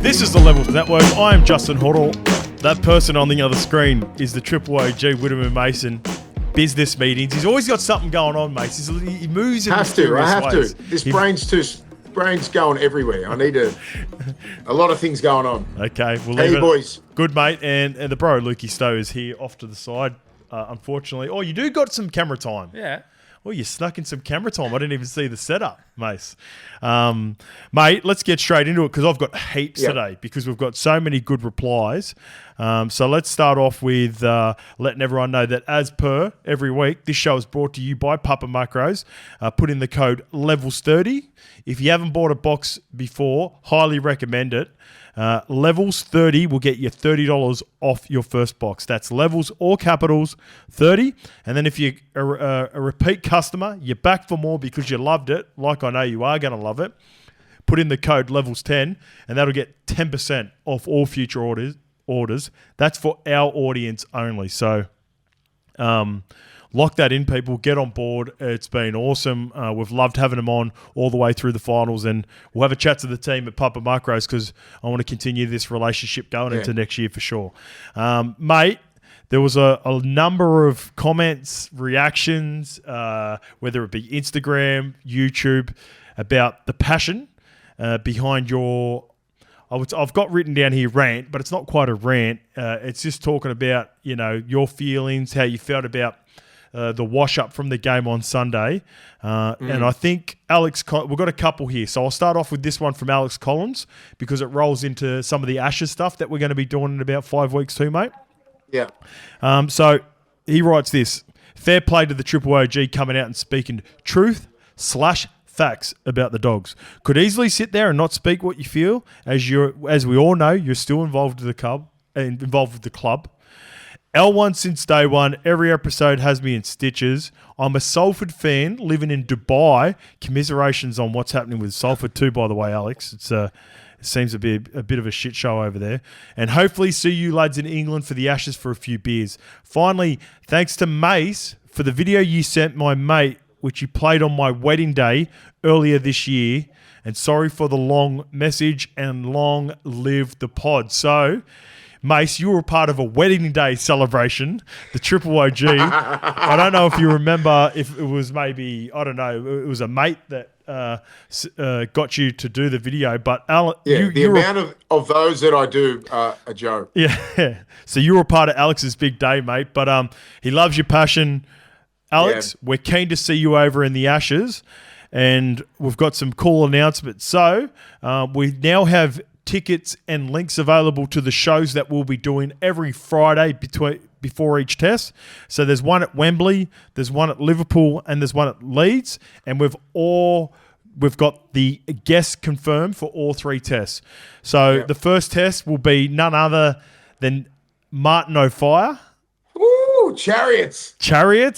This is the Levels Network. I am Justin Horo. That person on the other screen is the Triple OG Willie Mason. Business meetings. He's always got something going on, mate. He moves in mysterious ways. This brain's going everywhere. I need a lot of things going on. Okay, we'll hey, leave it. Boys. Good, mate. And the bro, Lukey Stowe, is here off to the side, unfortunately. Oh, you do got some camera time. Yeah. Oh, you snuck in some camera time. I didn't even see the setup, Mace. Mate, let's get straight into it because I've got heaps today because we've got so many good replies. So let's start off with letting everyone know that as per every week, this show is brought to you by Papa Macros. Put in the code LEVELS30. If you haven't bought a box before, highly recommend it. Levels 30 will get you $30 off your first box. That's levels or capitals 30. And then if you're a repeat customer, you're back for more because you loved it, like I know you are going to love it, put in the code levels 10 and that'll get 10% off all future orders. That's for our audience only. So lock that in, people. Get on board. It's been awesome. We've loved having them on all the way through the finals, and we'll have a chat to the team at Papa Macros because I want to continue this relationship going into next year for sure. Mate, there was a number of comments, reactions, whether it be Instagram, YouTube, about the passion behind your... I've got written down here rant, but it's not quite a rant. It's just talking about, your feelings, how you felt about the wash-up from the game on Sunday. And I think we've got a couple here. So I'll start off with this one from Alex Collins because it rolls into some of the Ashes stuff that we're going to be doing in about 5 weeks too, mate. Yeah. So he writes this. Fair play to the Triple OG coming out and speaking truth/facts about the Dogs. Could easily sit there and not speak what you feel. As we all know, you're still involved with the club. L1 since day one. Every episode has me in stitches. I'm a Salford fan living in Dubai. Commiserations on what's happening with Salford too, by the way, Alex. It seems to be a bit of a shit show over there. And hopefully see you lads in England for the Ashes for a few beers. Finally, thanks to Mace for the video you sent my mate, which you played on my wedding day earlier this year. And sorry for the long message, and long live the pod. So... Mace, you were part of a wedding day celebration, the Triple OG. I don't know if you remember if it was maybe, I don't know, it was a mate that got you to do the video. But the amount of those that I do are a joke. Yeah. So you were part of Alex's big day, mate. But he loves your passion. Alex, we're keen to see you over in the Ashes. And we've got some cool announcements. So we now have tickets and links available to the shows that we'll be doing every Friday before each test. So there's one at Wembley, there's one at Liverpool, and there's one at Leeds. And we've got the guests confirmed for all three tests. So the first test will be none other than Martin O'Fire. Ooh, Chariots.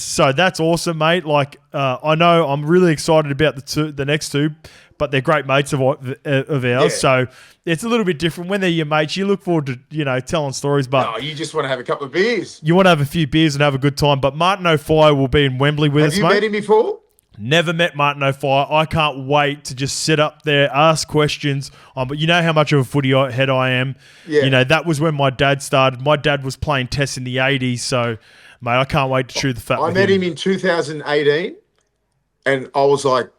So that's awesome, mate. I know I'm really excited about the next two, but they're great mates of ours. Yeah. So it's a little bit different. When they're your mates, you look forward to, telling stories. But no, you just want to have a couple of beers. You want to have a few beers and have a good time. But Martin O'Fire will be in Wembley with us, mate. Have you met him before? Never met Martin O'Fire. I can't wait to just sit up there, ask questions. But you know how much of a footy head I am. Yeah. That was when my dad started. My dad was playing tests in the 80s. So, mate, I can't wait to chew the fat with him. I met him in 2018, and I was like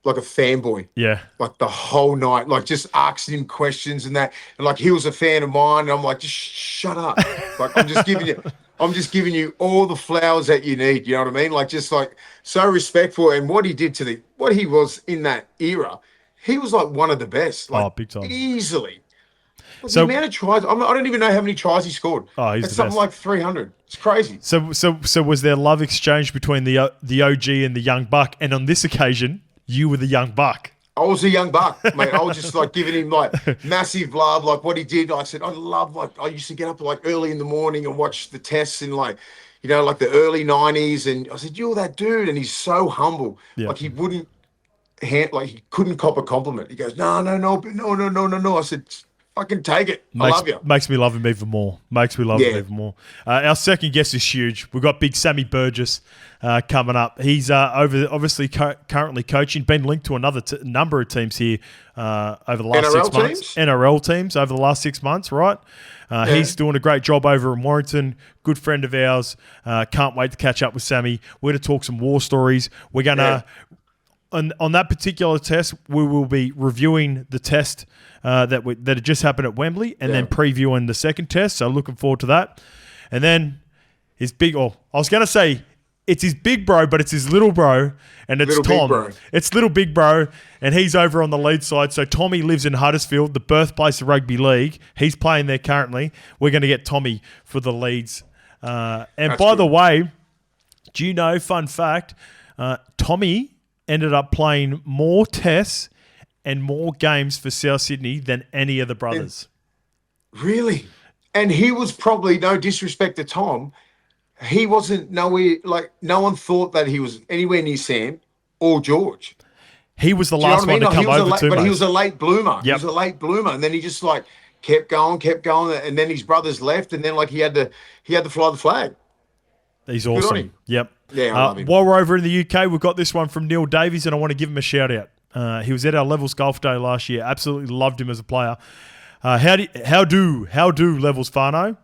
a fanboy. Yeah. Like the whole night, just asking him questions and that. And he was a fan of mine. And I'm like, just shut up. I'm just giving you all the flowers that you need. You know what I mean? So respectful. And what he did what he was in that era, he was one of the best. Big time. Easily. So the amount of tries, I don't even know how many tries he scored. Oh, he's it's the something best. like 300. It's crazy. So was there love exchange between the OG and the young buck? And on this occasion, you were the young buck. I was a young buck, mate. I was just giving him massive love, what he did. I said, I love, I used to get up early in the morning and watch the tests in the early 90s. And I said, you're that dude. And he's so humble. Yeah. He wouldn't, he couldn't cop a compliment. He goes, no. I said, fucking take it. I love you. Makes me love him even more. Our second guest is huge. We've got big Sammy Burgess coming up. He's obviously currently coaching, been linked to another number of teams here over the last NRL 6 months. NRL teams over the last 6 months, right? He's doing a great job over in Warrington. Good friend of ours. Can't wait to catch up with Sammy. We're going to talk some war stories. We're going to... On that particular test, we will be reviewing the test that had just happened at Wembley and then previewing the second test. So looking forward to that. And then his big... Oh, I was going to say it's his big bro, but it's his little bro, and it's little Tom. Big bro. It's little big bro, and he's over on the lead side. So Tommy lives in Huddersfield, the birthplace of rugby league. He's playing there currently. We're going to get Tommy for the leads. By the way, do you know, fun fact, Tommy ended up playing more tests and more games for South Sydney than any of the brothers. Really? And he was probably, no disrespect to Tom, he wasn't nowhere, like, no one thought that he was anywhere near Sam or George. He was the last one to come over too, but he was a late bloomer. Yep. He was a late bloomer. And then he just, like, kept going. And then his brothers left. And then, like, he had to fly the flag. He's Good on awesome. him. Yep. Yeah, I love him. While we're over in the UK, we've got this one from Neil Davies, and I want to give him a shout out. He was at our Levels Golf Day last year. Absolutely loved him as a player. How do Levels Fano?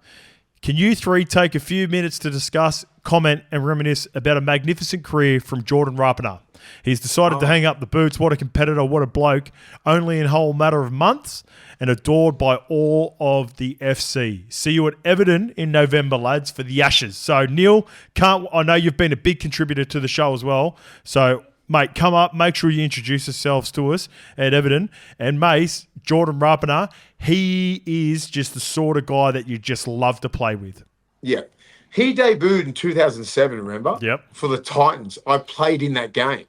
Can you three take a few minutes to discuss, comment, and reminisce about a magnificent career from Jordan Rapana? He's decided to hang up the boots. What a competitor, what a bloke. Only in a whole matter of months and adored by all of the FC. See you at Everton in November, lads, for the Ashes. So, Neil, I know you've been a big contributor to the show as well. So, mate, come up. Make sure you introduce yourselves to us at Everton. And, Mace, Jordan Rapana, he is just the sort of guy that you just love to play with. Yeah. He debuted in 2007, remember? Yep. For the Titans. I played in that game,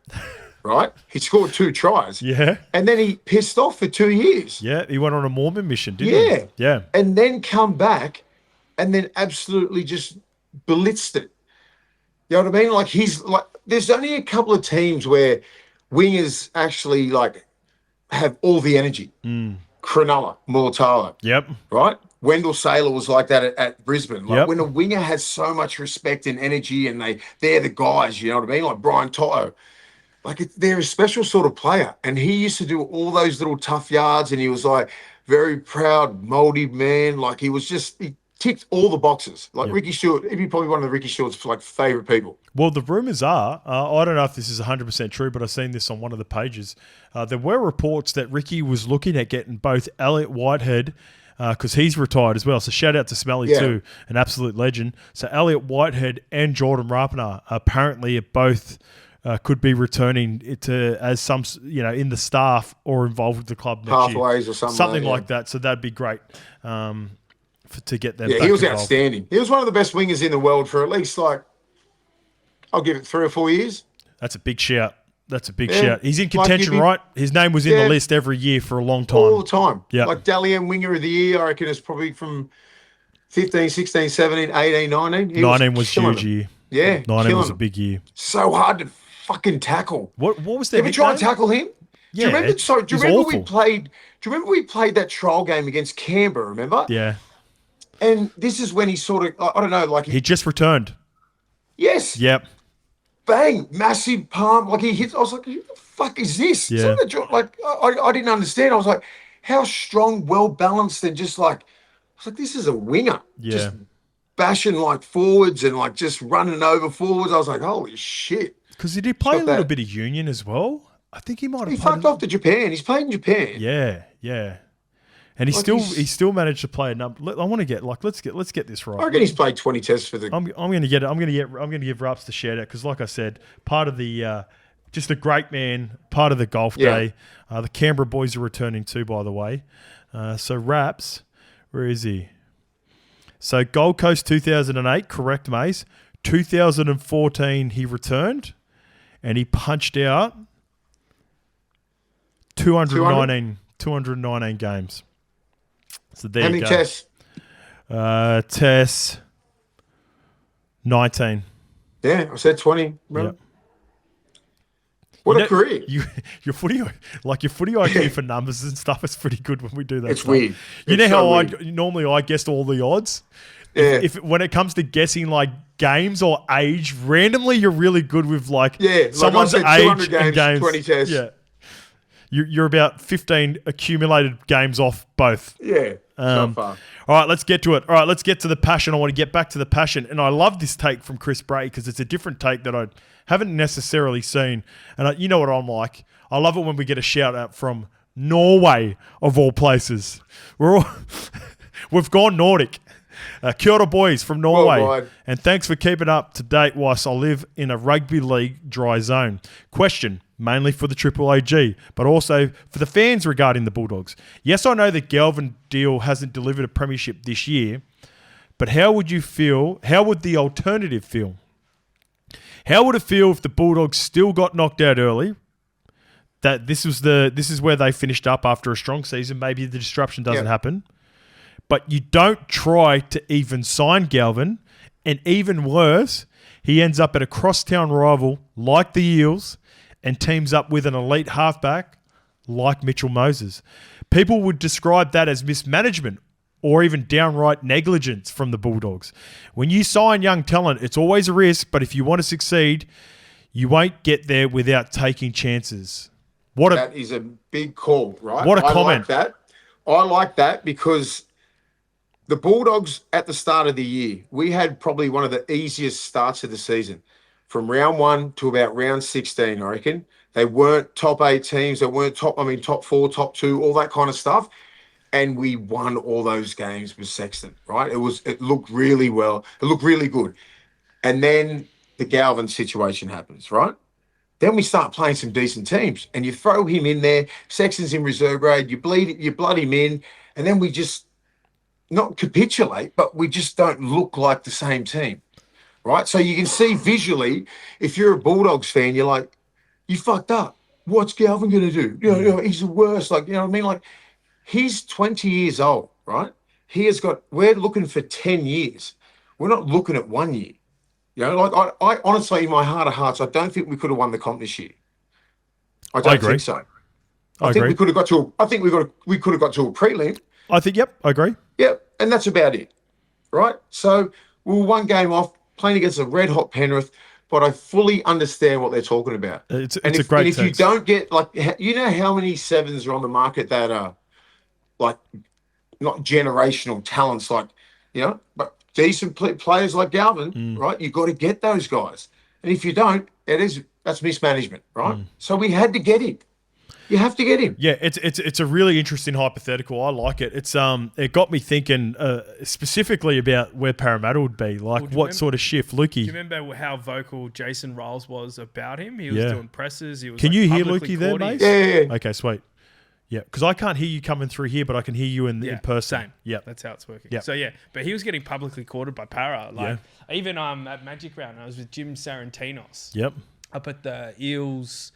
right? He scored 2 tries. Yeah. And then he pissed off for 2 years. Yeah, he went on a Mormon mission, didn't he? Yeah. And then come back and then absolutely just blitzed it. You know what I mean? Like, he's like, there's only a couple of teams where wingers actually, like, have all the energy. Cronulla, Mulatalo. Yep. Right? Wendell Saylor was like that at Brisbane. Like, Yep. when a winger has so much respect and energy and they're the guys, you know what I mean? Like Brian Toto. Like, they're a special sort of player. And he used to do all those little tough yards, and he was like very proud, moldy man. Like, he ticked all the boxes. Like, Ricky Stewart, he'd be probably one of the Ricky Stewart's like favorite people. Well, the rumours are, I don't know if this is 100% true, but I've seen this on one of the pages. There were reports that Ricky was looking at getting both Elliot Whitehead, because he's retired as well. So shout out to Smelly too, an absolute legend. So Elliot Whitehead and Jordan Rapana apparently both could be returning as some, in the staff or involved with the club next Pathways year. or something. Something like that. So that'd be great to get them. Yeah, back he was involved. outstanding. He was one of the best wingers in the world for at least, like, I'll give it 3 or 4 years. That's a big shout. He's in contention, right? His name was in the list every year for a long time. All the time. Yeah. Like, Dally M Winger of the Year, I reckon it's probably from 15, 16, 17, 18, 19. 19 was a huge year. Yeah. 19 was a big year. So hard to fucking tackle. What was that? Have you tried to tackle him? Yeah. Do you remember we played that trial game against Canberra, remember? Yeah. And this is when he sort of, I don't know, like... He just returned. Yes. Yep. Bang, massive palm. Like, he hits. I was like, who the fuck is this? Yeah. Like, I didn't understand. I was like, how strong, well balanced, and just like, I was like, this is a winger. Yeah. Just bashing like forwards and like just running over forwards. I was like, holy shit. Because did he play a little bit of union as well? I think he might have. He fucked off to Japan. He's played in Japan. Yeah, yeah. And he still managed to play a number. I want to get let's get this right. I reckon he's played 20 tests for the. I'm going to get it. I'm going to give Raps the shout out because, like I said, part of the just a great man, part of the golf day. The Canberra boys are returning too, by the way. So Raps, where is he? So Gold Coast 2008, correct, Mace. 2014 he returned, and he punched out 219 games. So there How you many go. tests? Tests 19. Yeah, I said 20. Remember? Yep. What a career. Your footy IQ for numbers and stuff is pretty good when we do that. It's stuff. weird. You know It's how so weird. normally I guessed all the odds? Yeah. If when it comes to guessing like games or age, randomly you're really good with like someone's like I said, age 200 and games. 20 tests. Yeah. You're about 15 accumulated games off both. Yeah. So far. All right, let's get to it. All right, let's get to the passion. I want to get back to the passion. And I love this take from Chris Bray because it's a different take that I haven't necessarily seen. And you know what I'm like. I love it when we get a shout out from Norway, of all places. We've gone Nordic. Kia ora boys from Norway. Worldwide. And thanks for keeping up to date whilst I live in a rugby league dry zone. Question, mainly for the Triple AG, but also for the fans regarding the Bulldogs. Yes, I know the Galvin deal hasn't delivered a premiership this year, but how would you feel? How would the alternative feel? How would it feel if the Bulldogs still got knocked out early? That this is where they finished up after a strong season. Maybe the disruption doesn't happen. But you don't try to even sign Galvin, and even worse, he ends up at a crosstown rival like the Eels and teams up with an elite halfback like Mitchell Moses. People would describe that as mismanagement or even downright negligence from the Bulldogs. When you sign young talent, it's always a risk, but if you want to succeed, you won't get there without taking chances. That is a big call, right? What a comment. I like that because the Bulldogs at the start of the year, we had probably one of the easiest starts of the season. From round 1 to about round 16, I reckon. They weren't top 8 teams. They weren't top 4, top 2, all that kind of stuff. And we won all those games with Sexton, right? It looked really well. It looked really good. And then the Galvin situation happens, right? Then we start playing some decent teams. And you throw him in there. Sexton's in reserve grade. You blood him in. And then we just not capitulate, but we just don't look like the same team, right? So you can see visually, if you're a Bulldogs fan, you're like, you fucked up. What's Galvin going to do? You know, he's the worst. Like, you know what I mean? Like, he's 20 years old, right? We're looking for 10 years. We're not looking at 1 year. You know, like I honestly, in my heart of hearts, I don't think we could have won the comp this year. I don't think so. I think we could have got to a prelim. I think, yep, I agree. Yep, and that's about it, right? So we were one game off, playing against a red-hot Penrith, but I fully understand what they're talking about. It's a great And if you don't get, like, you know how many sevens are on the market that are, like, not generational talents, like, you know, but decent players like Galvin, right? You've got to get those guys. And if you don't, that's mismanagement, right? So we had to get him. You have to get him. Yeah, it's a really interesting hypothetical. I like it. It got me thinking specifically about where Parramatta would be. Like, what sort of shift, Lukey? Do you remember how vocal Jason Riles was about him? He was doing presses. He was. Can you hear Lukey there, mate? Yeah. Okay, sweet. Yeah, because I can't hear you coming through here, but I can hear you in person. Same. Yeah, that's how it's working. Yeah. So but he was getting publicly courted by Para. Like even at Magic Round, I was with Jim Sarantinos. Yep. Up at the Eels.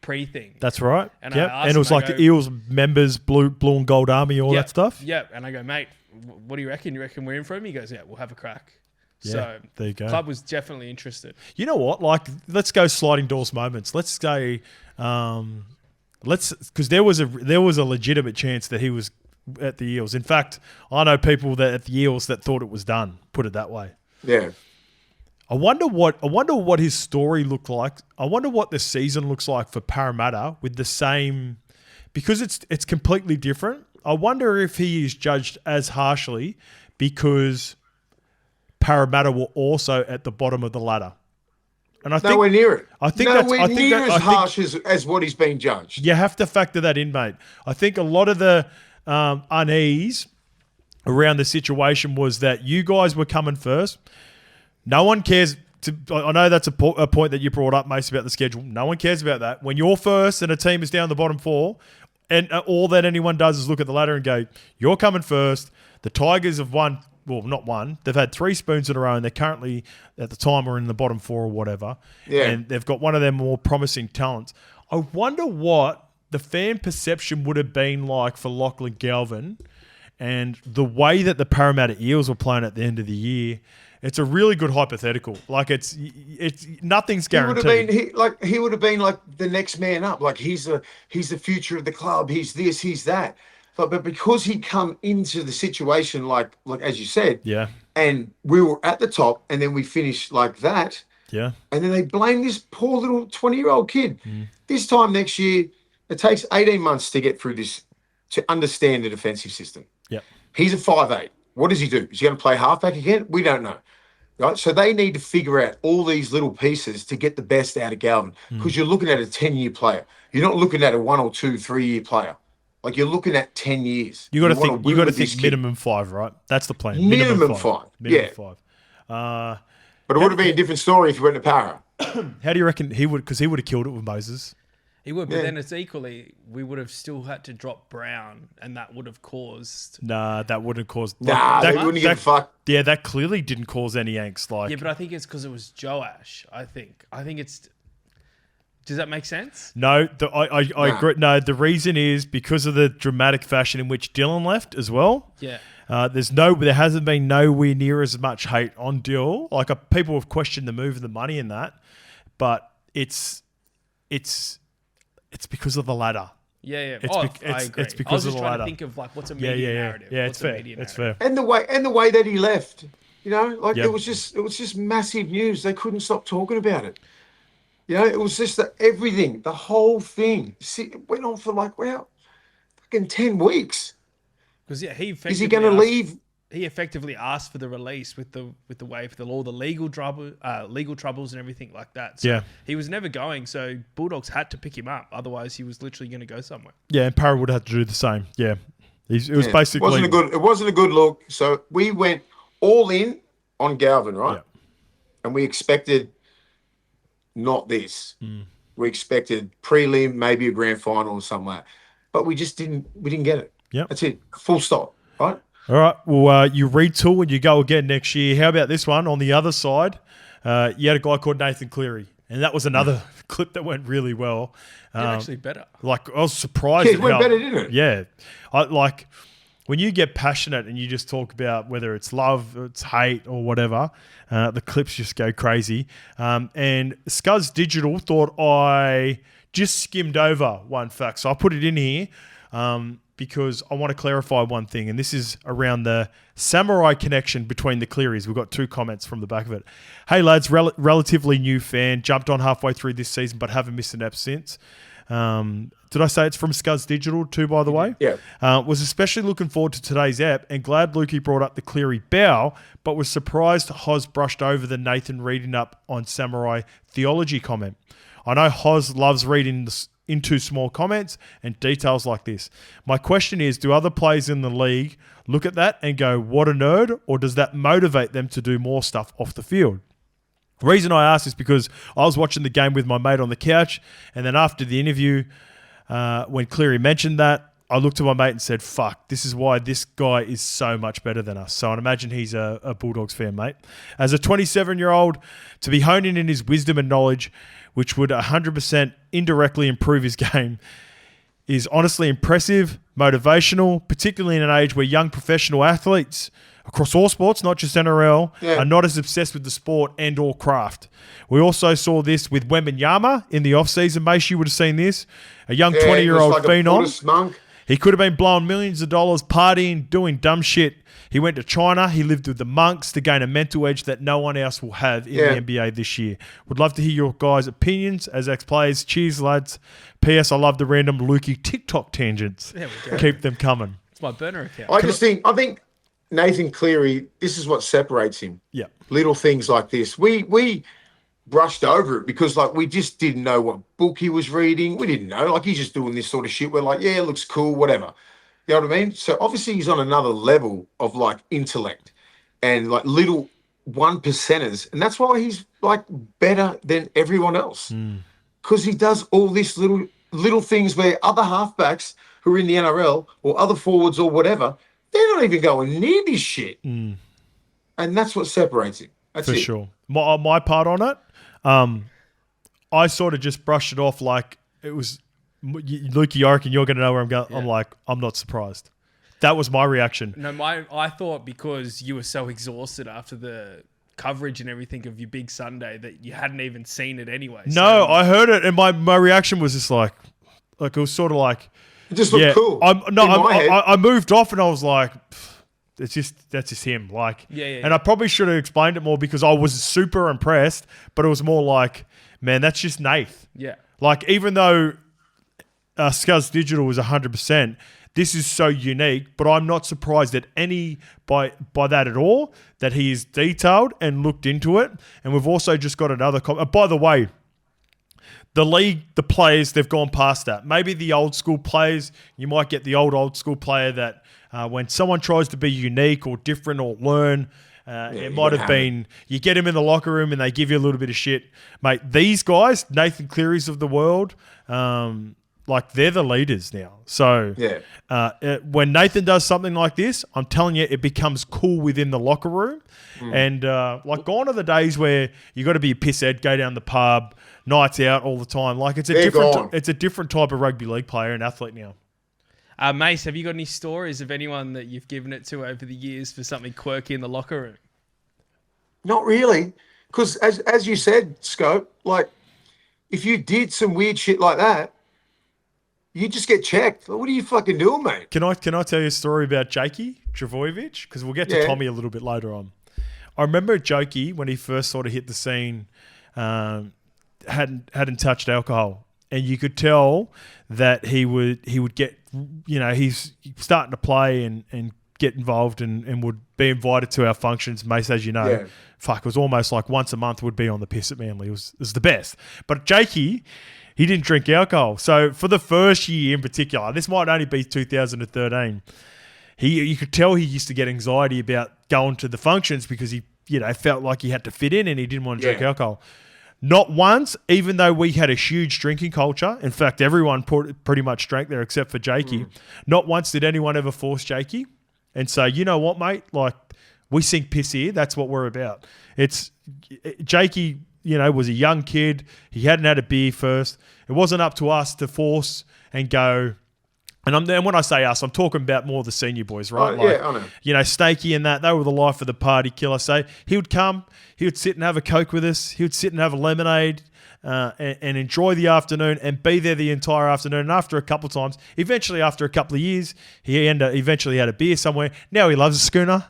Pre-thing. That's right. And it was like the Eels members, blue and gold army, all that stuff. Yeah, and I go, mate, what do you reckon? You reckon we're in for him? He goes, yeah, we'll have a crack. Yeah, so there you go. Club was definitely interested. You know what? Like, let's go sliding doors moments. Let's go. Because there was a legitimate chance that he was at the Eels. In fact, I know people that at the Eels that thought it was done. Put it that way. Yeah. I wonder what his story looked like. I wonder what the season looks like for Parramatta with the same, because it's completely different. I wonder if he is judged as harshly because Parramatta were also at the bottom of the ladder. And I think nowhere near it. I think nowhere near as harsh as what he's been judged. You have to factor that in, mate. I think a lot of the unease around the situation was that you guys were coming first. No one cares. I know that's a point that you brought up, Mace, about the schedule. No one cares about that. When you're first and a team is down the bottom 4, and all that anyone does is look at the ladder and go, you're coming first. The Tigers have won, well, not one. They've had 3 spoons in a row, and they're currently, at the time, are in the bottom 4 or whatever. Yeah. And they've got one of their more promising talents. I wonder what the fan perception would have been like for Lachlan Galvin and the way that the Parramatta Eels were playing at the end of the year It's a really good hypothetical. Like it's nothing's guaranteed. He would have been like the next man up. Like he's the future of the club. He's this, he's that. But because he come into the situation like as you said, yeah, and we were at the top, and then we finished like that, yeah, and then they blame this poor little 20-year-old kid. This time next year, it takes 18 months to get through this to understand the defensive system. yeah. He's a 5'8". What does he do? Is he going to play halfback again? We don't know. Right? So they need to figure out all these little pieces to get the best out of Galvin, because you're looking at a 10-year player. You're not looking at a 1 or 2, 3-year player. Like you're looking at 10 years. You got to think minimum 5, right? That's the plan. Minimum five. Minimum 5. But it would have been a different story if he went to Para. How do you reckon he would? Because he would have killed it with Moses. He would, but then it's equally, we would have still had to drop Brown, and that would have caused... Nah, that wouldn't cause... They wouldn't give a fuck. Yeah, that clearly didn't cause any angst. Like, Yeah, but I think it's because it was Joash, I think. I think it's... Does that make sense? No, I agree. No, the reason is because of the dramatic fashion in which Dylan left as well. Yeah. There hasn't been nowhere near as much hate on Dill. Like people have questioned the move and the money in that, but it's because of the ladder. Yeah. I agree. It's because of the ladder. I was just trying to think of like what's a media narrative. Yeah, what's it's fair. It's fair. And the way that he left, it was just massive news. They couldn't stop talking about it. It was just everything, the whole thing. It went on for fucking 10 weeks. Because is he going to leave? He effectively asked for the release with the waiver, all the legal troubles and everything like that. So he was never going. So Bulldogs had to pick him up, otherwise he was literally going to go somewhere. Yeah, and Parra would have to do the same. Yeah, it was basically it wasn't a good look. So we went all in on Galvin, right? Yeah. And we expected not this. We expected prelim, maybe a grand final or something like that. But we just didn't get it. Yeah. That's it. Full stop. Right? All right. Well, you retool and you go again next year. How about this one? On the other side, you had a guy called Nathan Cleary. And that was another clip that went really well. Actually better. I was surprised. Yeah, it went better, didn't it? Yeah. When you get passionate and you just talk about whether it's love, it's hate, or whatever, the clips just go crazy. And Scuzz Digital thought I just skimmed over one fact. So I put it in here because I want to clarify one thing. And this is around the samurai connection between the Clearys. We've got 2 comments from the back of it. Hey, lads, relatively new fan. Jumped on halfway through this season, but haven't missed an ep since. Did I say it's from Scuzz Digital too, by the way? Yeah. Was especially looking forward to today's ep and glad Lukey brought up the Cleary bow, but was surprised Hoz brushed over the Nathan reading up on Samurai theology comment. I know Hoz loves reading into small comments and details like this. My question is, do other players in the league look at that and go, what a nerd, or does that motivate them to do more stuff off the field? The reason I ask is because I was watching the game with my mate on the couch, and then after the interview, when Cleary mentioned that, I looked at my mate and said, fuck, this is why this guy is so much better than us. So I'd imagine he's a Bulldogs fan, mate. As a 27-year-old, to be honing in his wisdom and knowledge, which would 100% indirectly improve his game, is honestly impressive, motivational, particularly in an age where young professional athletes across all sports, not just NRL, are not as obsessed with the sport and or craft. We also saw this with Wembanyama in the off-season. Mace, you would have seen this. A young 20-year-old phenom. He could have been blowing millions of dollars, partying, doing dumb shit. He went to China. He lived with the monks to gain a mental edge that no one else will have in the NBA this year. Would love to hear your guys' opinions as ex-players. Cheers, lads. P.S. I love the random Lukey TikTok tangents. There we go. Keep them coming. It's my burner account. I think Nathan Cleary, this is what separates him. Yeah. Little things like this. We brushed over it because we just didn't know what book he was reading. We didn't know. He's just doing this sort of shit. We're like, yeah, it looks cool, whatever. You know what I mean? So obviously he's on another level of intellect and little 1%ers. And that's why he's better than everyone else. Because he does all this little things where other halfbacks who are in the NRL or other forwards or whatever, they're not even going near this shit. And that's what separates him. That's For sure. My part on it, I sort of just brushed it off like it was, Lukey, I reckon you're going to know where I'm going. Yeah. I'm not surprised. That was my reaction. No, I thought because you were so exhausted after the coverage and everything of your big Sunday that you hadn't even seen it anyway. No, I heard it, and my reaction was just like it was sort of like It just looked cool. I moved off, and I was like, that's just him. Like, and I probably should have explained it more because I was super impressed, but it was more like, man, that's just Nath. Yeah. Like, even though Scuzz Digital was 100%. This is so unique, but I'm not surprised at by that at all, that he is detailed and looked into it. And we've also just got another by the way, the league, the players, they've gone past that. Maybe the old school players, you might get the old school player that when someone tries to be unique or different or learn, it might have been, you get him in the locker room and they give you a little bit of shit. Mate, these guys, Nathan Cleary's of the world, like they're the leaders now. So when Nathan does something like this, I'm telling you, it becomes cool within the locker room. And like gone are the days where you got to be a pisshead, go down the pub, nights out all the time. Like it's a different type of rugby league player and athlete now. Mace, have you got any stories of anyone that you've given it to over the years for something quirky in the locker room? Not really, because as you said, Scope, like if you did some weird shit like that, you just get checked. What are you fucking doing, mate? Can I tell you a story about Jakey Trbojevic? Because we'll get to Tommy a little bit later on. I remember Jakey when he first sort of hit the scene, hadn't touched alcohol, and you could tell that he would get, he's starting to play and get involved and would be invited to our functions. Mace, as you know, it was almost like once a month would be on the piss at Manly. It was the best. But Jakey, he didn't drink alcohol. So for the first year in particular, this might only be 2013, you could tell he used to get anxiety about going to the functions because he, felt like he had to fit in and he didn't want to drink alcohol. Not once, even though we had a huge drinking culture. In fact, everyone pretty much drank there except for Jakey. Not once did anyone ever force Jakey and say, you know what, mate, like we sink piss here. That's what we're about. Jakey, was a young kid. He hadn't had a beer first. It wasn't up to us to force and go. And when I say us, I'm talking about more the senior boys, right? I know. Stakey and that, they were the life of the party killer. So he would come, he would sit and have a Coke with us. He would sit and have a lemonade and enjoy the afternoon and be there the entire afternoon. And after a couple of times, eventually after a couple of years, he eventually had a beer somewhere. Now he loves a schooner.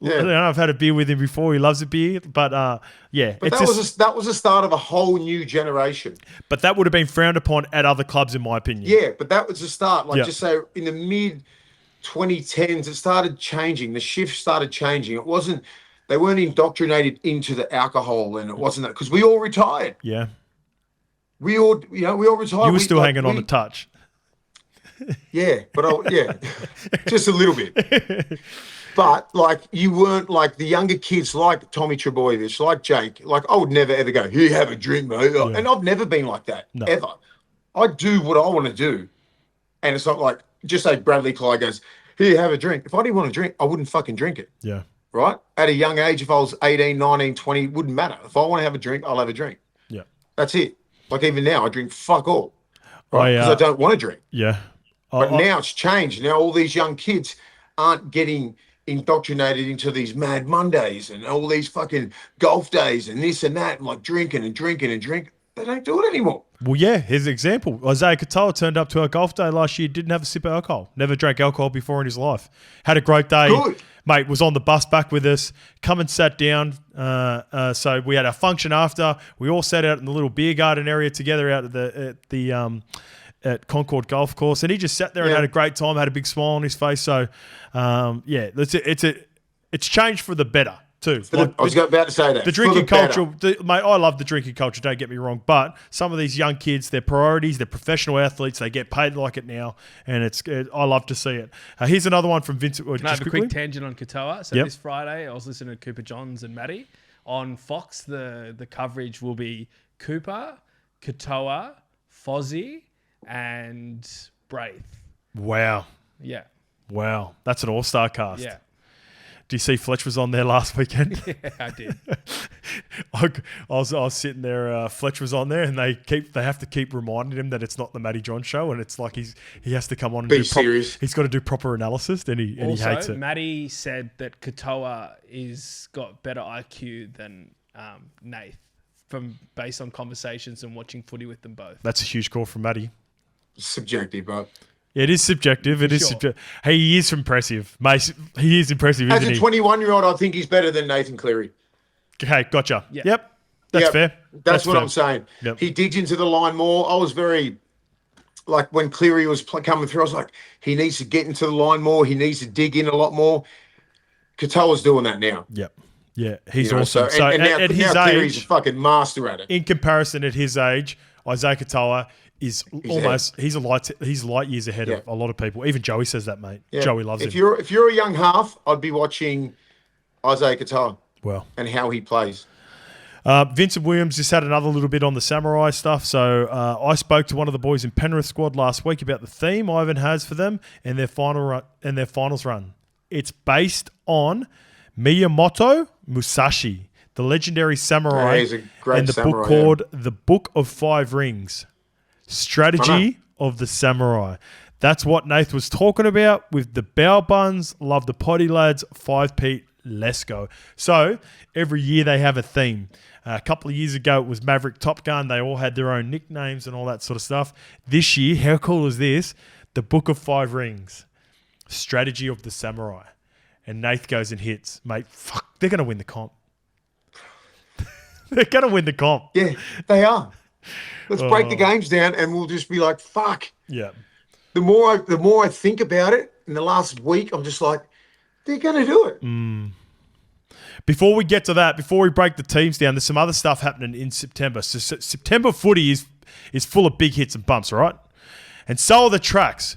Yeah. I've had a beer with him before. He loves a beer, but But that was the start of a whole new generation. But that would have been frowned upon at other clubs, in my opinion. Yeah, but that was the start. Just so in the mid 2010s, it started changing. The shift started changing. They weren't indoctrinated into the alcohol, and it wasn't that because we all retired. Yeah, we all retired. You were still hanging on the touch. Yeah, but just a little bit. But, you weren't like the younger kids like Tommy Trbojevic, like Jake. Like, I would never, ever go, here, have a drink, mate. Yeah. And I've never been like that, ever. I do what I want to do. And it's not like, just like Bradley Clyde goes, here, have a drink. If I didn't want to drink, I wouldn't fucking drink it. Yeah. Right? At a young age, if I was 18, 19, 20, it wouldn't matter. If I want to have a drink, I'll have a drink. Yeah. That's it. Like, even now, I drink fuck all. Right? Because I don't want to drink. Yeah. But now it's changed. Now all these young kids aren't getting indoctrinated into these Mad Mondays and all these fucking golf days and this and that, and like drinking. They don't do it anymore. Well, yeah, here's an example. Isaiah Katoa turned up to our golf day last year, didn't have a sip of alcohol, never drank alcohol before in his life. Had a great day. Good. Mate, was on the bus back with us, come and sat down. So we had a function after. We all sat out in the little beer garden area together out at Concord Golf Course, and he just sat there and had a great time, had a big smile on his face. So, it's changed for the better too. I was about to say that. The drinking culture, mate, I love the drinking culture, don't get me wrong, but some of these young kids, their priorities, they're professional athletes, they get paid like it now, and I love to see it. Here's another one from Vincent. Can I have a quick tangent on Katoa? So this Friday, I was listening to Cooper Johns and Matty. On Fox, the coverage will be Cooper, Katoa, Fozzie, and Braith. Wow. Yeah. Wow. That's an all-star cast. Yeah. Do you see Fletch was on there last weekend? Yeah, I did. I was sitting there. Fletch was on there, and they have to keep reminding him that it's not the Matty John show, and it's like he has to come on and Be serious. He's got to do proper analysis, and he hates it. Matty said that Katoa is got better IQ than Nath based on conversations and watching footy with them both. That's a huge call from Matty. Subjective, but It is subjective. He is impressive, mate. He is impressive, as isn't a he? 21-year-old, I think he's better than Nathan Cleary. Okay, gotcha. Yeah. Yep. That's fair. That's what fair. I'm saying. Yep. He digs into the line more. I was very, like, when Cleary was coming through, I was like, he needs to get into the line more. He needs to dig in a lot more. Katoa's doing that now. Yep. Yeah, he's You know, awesome. So, and now, at his now Cleary's a age, fucking master at it. in comparison, at his age, Isaiah Katoa is he's light years ahead of a lot of people. Even Joey says that, mate. Yeah. Joey loves him. If you're a young half, I'd be watching Isaiah Katoa Well, and how he plays. Vincent Williams just had another little bit on the Samurai stuff. So I spoke to one of the boys in Penrith squad last week about the theme Ivan has for them and their finals run. It's based on Miyamoto Musashi, the legendary samurai, he's a great and the samurai, book called The Book of Five Rings, Strategy of the Samurai. That's what Nath was talking about with the bow buns. Love the potty lads. 5 Pete. Let's go. So every year they have a theme. A couple of years ago it was Maverick Top Gun. They all had their own nicknames and all that sort of stuff. This year, how cool is this? The Book of Five Rings, Strategy of the Samurai. And Nath goes and hits. Mate, fuck, they're going to win the comp. They're going to win the comp. Yeah, they are. Let's break the games down and we'll just be like, fuck. Yeah. The more I think about it in the last week, I'm just like, they're going to do it. Before we get to that, before we break the teams down, there's some other stuff happening in September. So September footy is full of big hits and bumps, all right? And so are the tracks.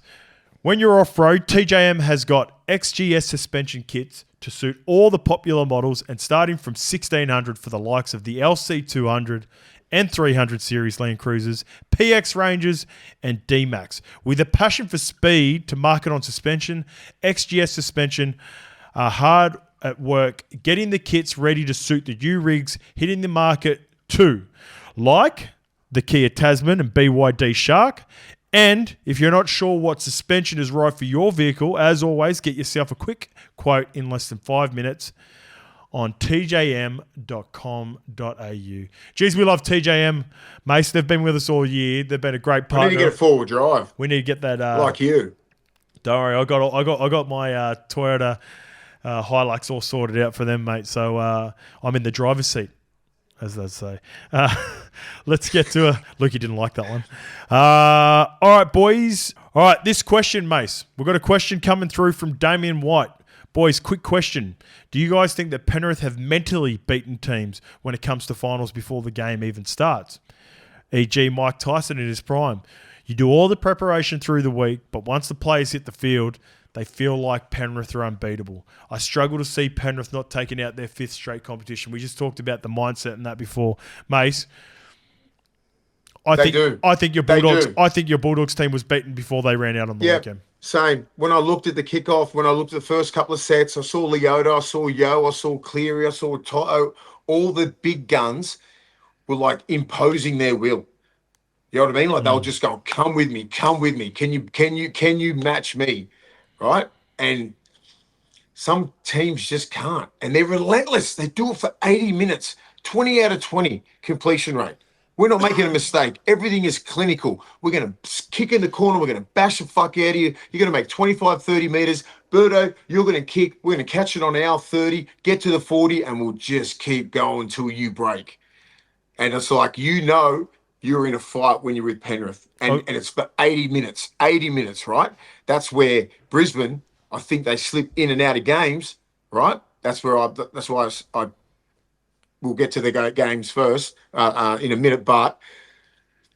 When you're off-road, TJM has got XGS suspension kits to suit all the popular models and starting from $1,600 for the likes of the LC200 and 300 series Land Cruisers, PX Rangers and D-Max. With a passion for speed to market on suspension, XGS suspension are hard at work getting the kits ready to suit the new rigs hitting the market too, like the Kia Tasman and BYD Shark. And if you're not sure what suspension is right for your vehicle, as always, get yourself a quick quote in less than 5 minutes on tjm.com.au. Geez, we love TJM, Mace. They've been with us all year. They've been a great partner. We need to get a forward drive. We need to get that. Like you. Don't worry, I got my Toyota Hilux all sorted out for them, mate. So I'm in the driver's seat, as they say. Let's get to a look. You didn't like that one. All right, boys. All right, this question, Mace. We've got a question coming through from Damien White. Boys, quick question. Do you guys think that Penrith have mentally beaten teams when it comes to finals before the game even starts? E.g. Mike Tyson in his prime. You do all the preparation through the week, but once the players hit the field, they feel like Penrith are unbeatable. I struggle to see Penrith not taking out their 5th straight competition. We just talked about the mindset and that before. Mace, I think your Bulldogs team was beaten before they ran out on the weekend. Same. When I looked at the kickoff, when I looked at the first couple of sets, I saw Leota, I saw Yo, I saw Cleary, I saw Toto. All the big guns were like imposing their will. You know what I mean? Like they were just going, come with me. Can you match me? Right? And some teams just can't. And they're relentless. They do it for 80 minutes, 20 out of 20 completion rate. We're not making a mistake. Everything is clinical. We're going to kick in the corner. We're going to bash the fuck out of you. You're going to make 25, 30 meters. Birdo, you're going to kick. We're going to catch it on our 30, get to the 40, and we'll just keep going until you break. And it's like, you're in a fight when you're with Penrith. And it's for 80 minutes, right? That's where Brisbane, I think they slip in and out of games, right? That's why I we'll get to the games first in a minute, but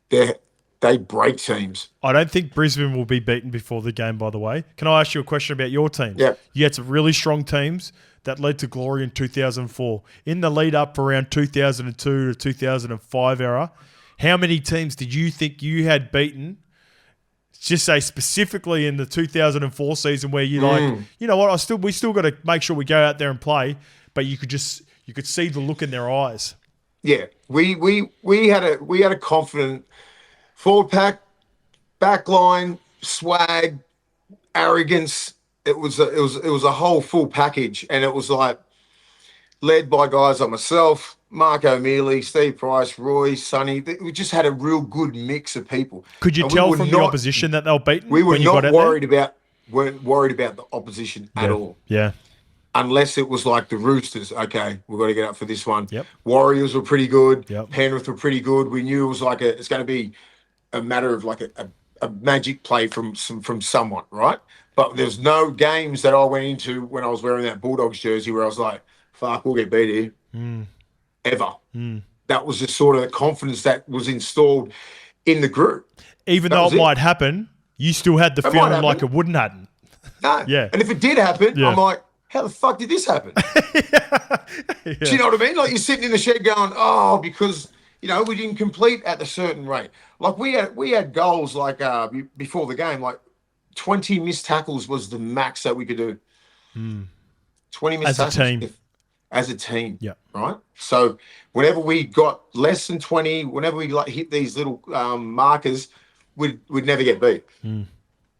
they break teams. I don't think Brisbane will be beaten before the game, by the way. Can I ask you a question about your team? Yeah. You had some really strong teams that led to glory in 2004. In the lead up around 2002 to 2005 era, how many teams did you think you had beaten just say specifically in the 2004 season where you like, you know what, we still got to make sure we go out there and play, but you could see the look in their eyes. Yeah, we had a confident forward pack, back line, swag, arrogance. It was a whole full package, and it was like led by guys like myself, Mark O'Mealy, Steve Price, Roy, Sonny. We just had a real good mix of people. Could you tell from the opposition that they were beaten? We were when you not got weren't worried about the opposition at all. Yeah. Unless it was like the Roosters. Okay, we've got to get up for this one. Yep. Warriors were pretty good. Yep. Penrith were pretty good. We knew it was like it's going to be a matter of like a magic play from someone, right? But there's no games that I went into when I was wearing that Bulldogs jersey where I was like, fuck, we'll get beat here. Ever. That was just sort of the confidence that was installed in the group. Even though it might happen, you still had the feeling like it wouldn't happen. No. Yeah. And if it did happen, I'm like, how the fuck did this happen? Do you know what I mean? Like you're sitting in the shed going, oh, because, you know, we didn't complete at a certain rate. Like we had goals like before the game, like 20 missed tackles was the max that we could do. 20 missed tackles. As a team. Yeah. Right? So whenever we got less than 20, whenever we like hit these little markers, we'd never get beat.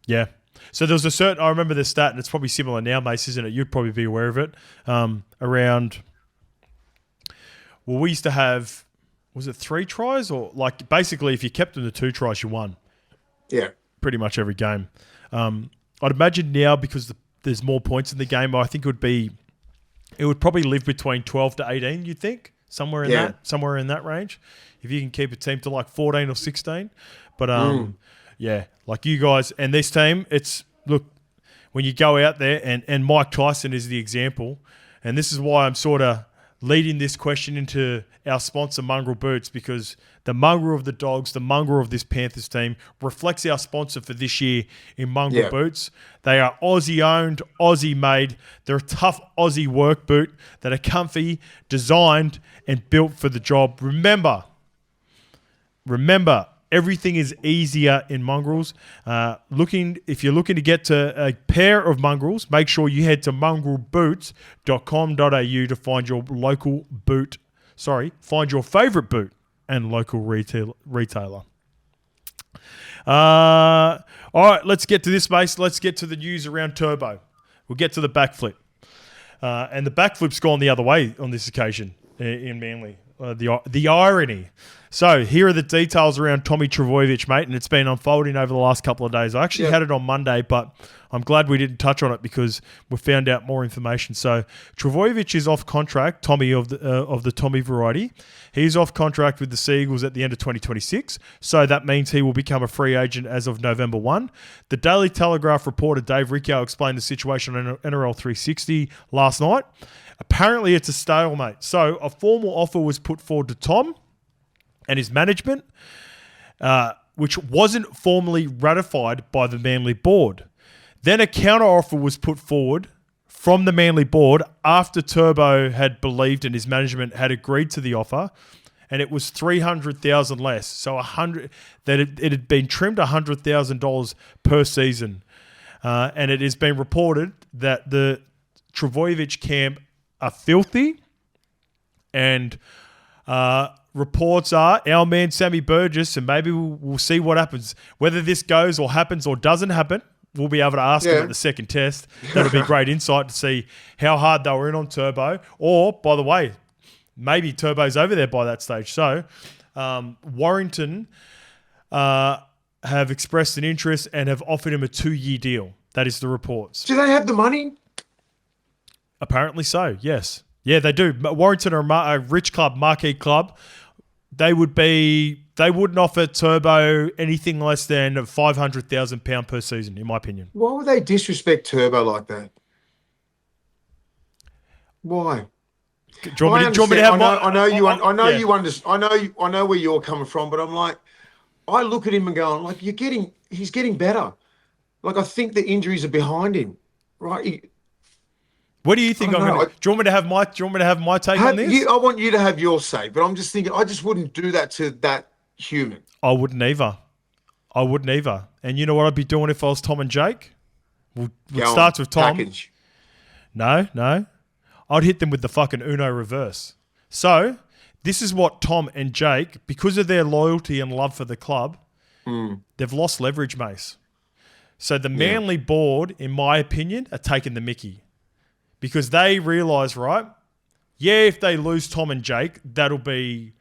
Yeah. So there was a certain, I remember the stat, and it's probably similar now, Mace, isn't it? You'd probably be aware of it. We used to have, was it 3 tries? Or like basically if you kept them to 2 tries, you won. Yeah. Pretty much every game. I'd imagine now because there's more points in the game, I think it would probably live between 12 to 18, you'd think? Somewhere in that range. If you can keep a team to like 14 or 16. But yeah, like you guys and this team, look, when you go out there and Mike Tyson is the example, and this is why I'm sort of leading this question into our sponsor, Mongrel Boots, because the mongrel of the Dogs, the mongrel of this Panthers team, reflects our sponsor for this year in Mongrel Boots. They are Aussie-owned, Aussie-made. They're a tough Aussie work boot that are comfy, designed, and built for the job. Remember, everything is easier in mongrels. If you're looking to get to a pair of mongrels, make sure you head to mongrelboots.com.au to find your local boot. Find your favourite boot and local retailer. All right, let's get to this, Mace. Let's get to the news around Turbo. We'll get to the backflip. And the backflip's gone the other way on this occasion in Manly. The irony. So here are the details around Tommy Trbojevic, mate, and it's been unfolding over the last couple of days. I actually had it on Monday, but I'm glad we didn't touch on it because we found out more information. So Trbojevic is off contract, Tommy of the Tommy variety. He's off contract with the Seagulls at the end of 2026, so that means he will become a free agent as of November 1. The Daily Telegraph reporter Dave Riccio explained the situation on NRL 360 last night. Apparently, it's a stalemate. So a formal offer was put forward to Tom and his management, which wasn't formally ratified by the Manly board. Then a counter-offer was put forward from the Manly board after Turbo had believed and his management had agreed to the offer, and it was $300,000 less. So it had been trimmed $100,000 per season, and it has been reported that the Trbojevic camp are filthy, and reports are our man Sammy Burgess, and maybe we'll see what happens. Whether this goes or happens or doesn't happen, we'll be able to ask him at the second test. That'll be great insight to see how hard they were in on Turbo. Or, by the way, maybe Turbo's over there by that stage. So, Warrington have expressed an interest and have offered him a 2-year deal. That is the reports. Do they have the money? Apparently so, yes. Yeah, they do. Warrington are a rich club, marquee club. They wouldn't offer Turbo anything less than £500,000 per season, in my opinion. Why would they disrespect Turbo like that? Why? Do you want me to have my? I know where you're coming from, but I'm like, I look at him and go, like, he's getting better. Like, I think the injuries are behind him, right? What do you think? Do you want me to have my take on this? I want you to have your say, but I'm just thinking, I just wouldn't do that to that human. I wouldn't either. I wouldn't either. And you know what I'd be doing if I was Tom and Jake? It Go starts on, with Tom. package. No. I'd hit them with the fucking Uno reverse. So, this is what Tom and Jake, because of their loyalty and love for the club, they've lost leverage, Mace. So, the Manly board, in my opinion, are taking the mickey. Because they realise, right, if they lose Tom and Jake, that'll be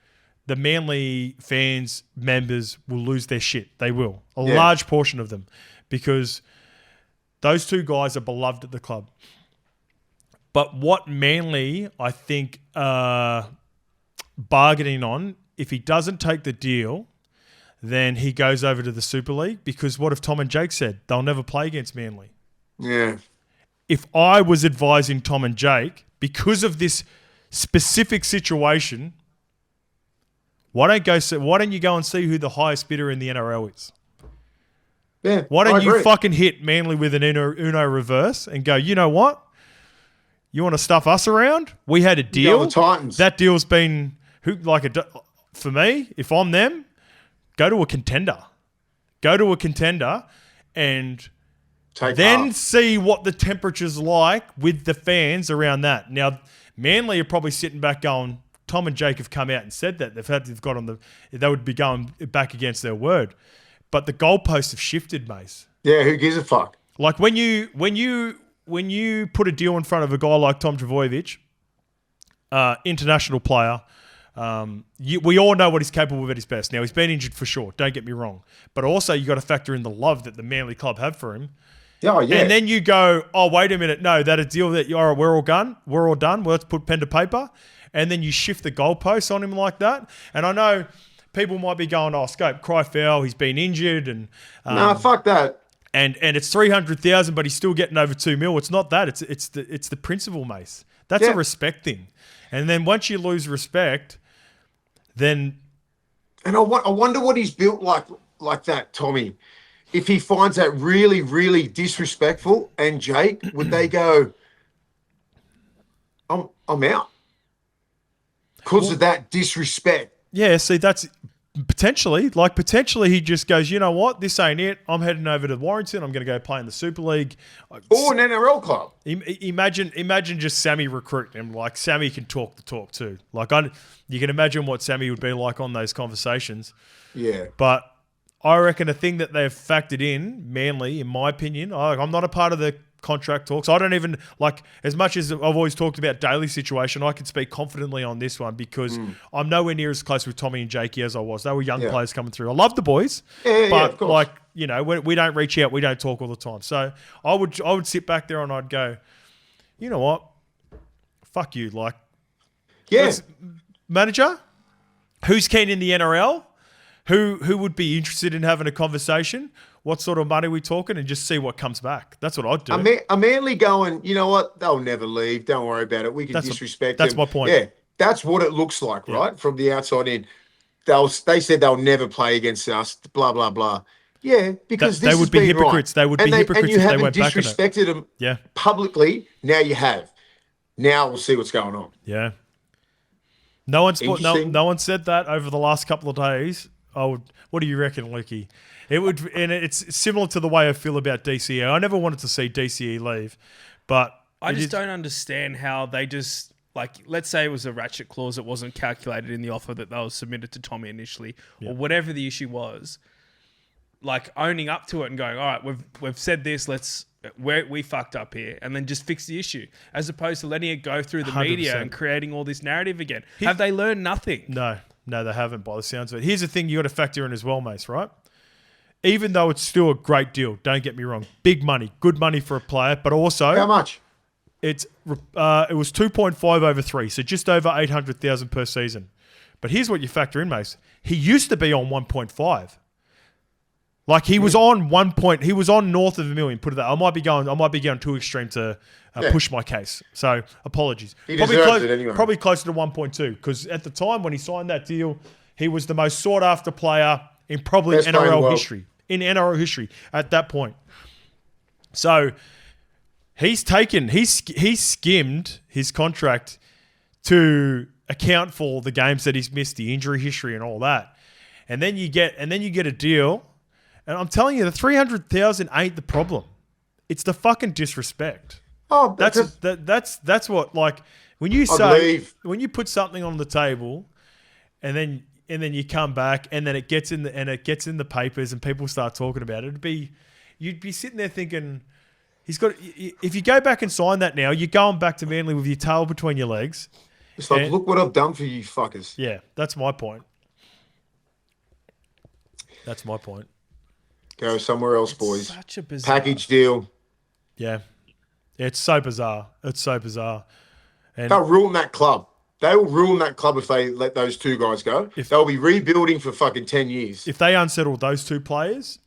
the Manly fans, members will lose their shit. They will. A large portion of them. Because those two guys are beloved at the club. But what Manly, I think, bargaining on, if he doesn't take the deal, then he goes over to the Super League. Because what have Tom and Jake said? They'll never play against Manly. Yeah. If I was advising Tom and Jake, because of this specific situation, why don't you go and see who the highest bidder in the NRL is? Yeah. Why I don't you agree. fucking hit Manly with an Uno reverse and go, you know what? You want to stuff us around? We had a deal. Go the Titans. That deal's been for me. If I'm them, go to a contender. Go to a contender, and Take then half. see what the temperature's like with the fans around that. Now, Manly are probably sitting back going, Tom and Jake have come out and said that they would be going back against their word, but the goalposts have shifted, Mace. Yeah, who gives a fuck? Like when you put a deal in front of a guy like Tom Trbojevic, international player, we all know what he's capable of at his best. Now, he's been injured for sure, don't get me wrong. But also, you got to factor in the love that the Manly club have for him. Oh, yeah. And then you go, oh, wait a minute, no, that a deal that we're all done. Well, let's put pen to paper. And then you shift the goalposts on him like that. And I know people might be going, oh, Scope, cry foul, he's been injured. And Nah, fuck that. And it's 300,000, but he's still getting over 2 mil. It's not that. It's the principle, Mace. That's a respect thing. And then once you lose respect, then And I wonder what he's built like that, Tommy. If he finds that really, really disrespectful, and Jake, would they go, I'm out? Because of that disrespect. yeah. See, that's potentially he just goes, you know what, this ain't it. I'm heading over to Warrington. I'm going to go play in the Super League. Or an NRL club. Imagine just Sammy recruiting him. Like Sammy can talk the talk too. Like you can imagine what Sammy would be like on those conversations. Yeah. But I reckon a thing that they've factored in, Manly, in my opinion, I'm not a part of the contract talks. I don't even, like, as much as I've always talked about Daly's situation, I can speak confidently on this one because I'm nowhere near as close with Tommy and Jakey as I was. They were young players coming through. I love the boys, but of course. like, you know, we don't reach out, we don't talk all the time. So I would sit back there and I'd go, you know what? Fuck you. Like, manager, who's keen in the NRL? Who would be interested in having a conversation? What sort of money are we talking? And just see what comes back. That's what I'd do. A Manly going, you know what? They'll never leave. Don't worry about it. We can disrespect them. That's my point. Yeah, that's what it looks like, right? From the outside in. They said they'll never play against us, blah, blah, blah. Yeah, because they would be hypocrites. Right. They would be hypocrites if they went back on it. And you haven't disrespected them publicly. Now you have. Now we'll see what's going on. Yeah. No one said that over the last couple of days. What do you reckon, Lukey? It's similar to the way I feel about DCE. I never wanted to see DCE leave, but I just don't understand how they just, like, let's say it was a ratchet clause that wasn't calculated in the offer that was submitted to Tommy initially, or whatever the issue was, like owning up to it and going, all right, we've said this, we fucked up here, and then just fix the issue, as opposed to letting it go through the 100%. media and creating all this narrative again. Have they learned nothing? No, they haven't by the sounds of it. Here's the thing you got to factor in as well, Mace, right? Even though it's still a great deal, don't get me wrong. Big money, good money for a player, but also... How much? It was 2.5 over 3, so just over 800,000 per season. But here's what you factor in, Mace. He used to be on 1.5. Like he was on he was on north of $1 million. Put it that. I might be going too extreme to push my case. So apologies. He deserves it anyway. Probably closer to 1.2 because at the time when he signed that deal, he was the most sought after player in probably Best player in the NRL world. history. In NRL history at that point. So he's skimmed his contract to account for the games that he's missed, the injury history and all that. And then you get a deal. And I'm telling you, the 300,000 ain't the problem. It's the fucking disrespect. Oh, That's what, like, when you when you put something on the table, and then you come back, and then it gets in the papers, and people start talking about it. You'd be sitting there thinking, if you go back and sign that now, you're going back to Manly with your tail between your legs. It's like, look what I've done for you fuckers. Yeah, that's my point. That's my point. Go somewhere else, boys. Such a bizarre package deal. Yeah. It's so bizarre. It's so bizarre. And they'll ruin that club. They will ruin that club if they let those two guys go. They'll be rebuilding for fucking 10 years. If they unsettle those two players,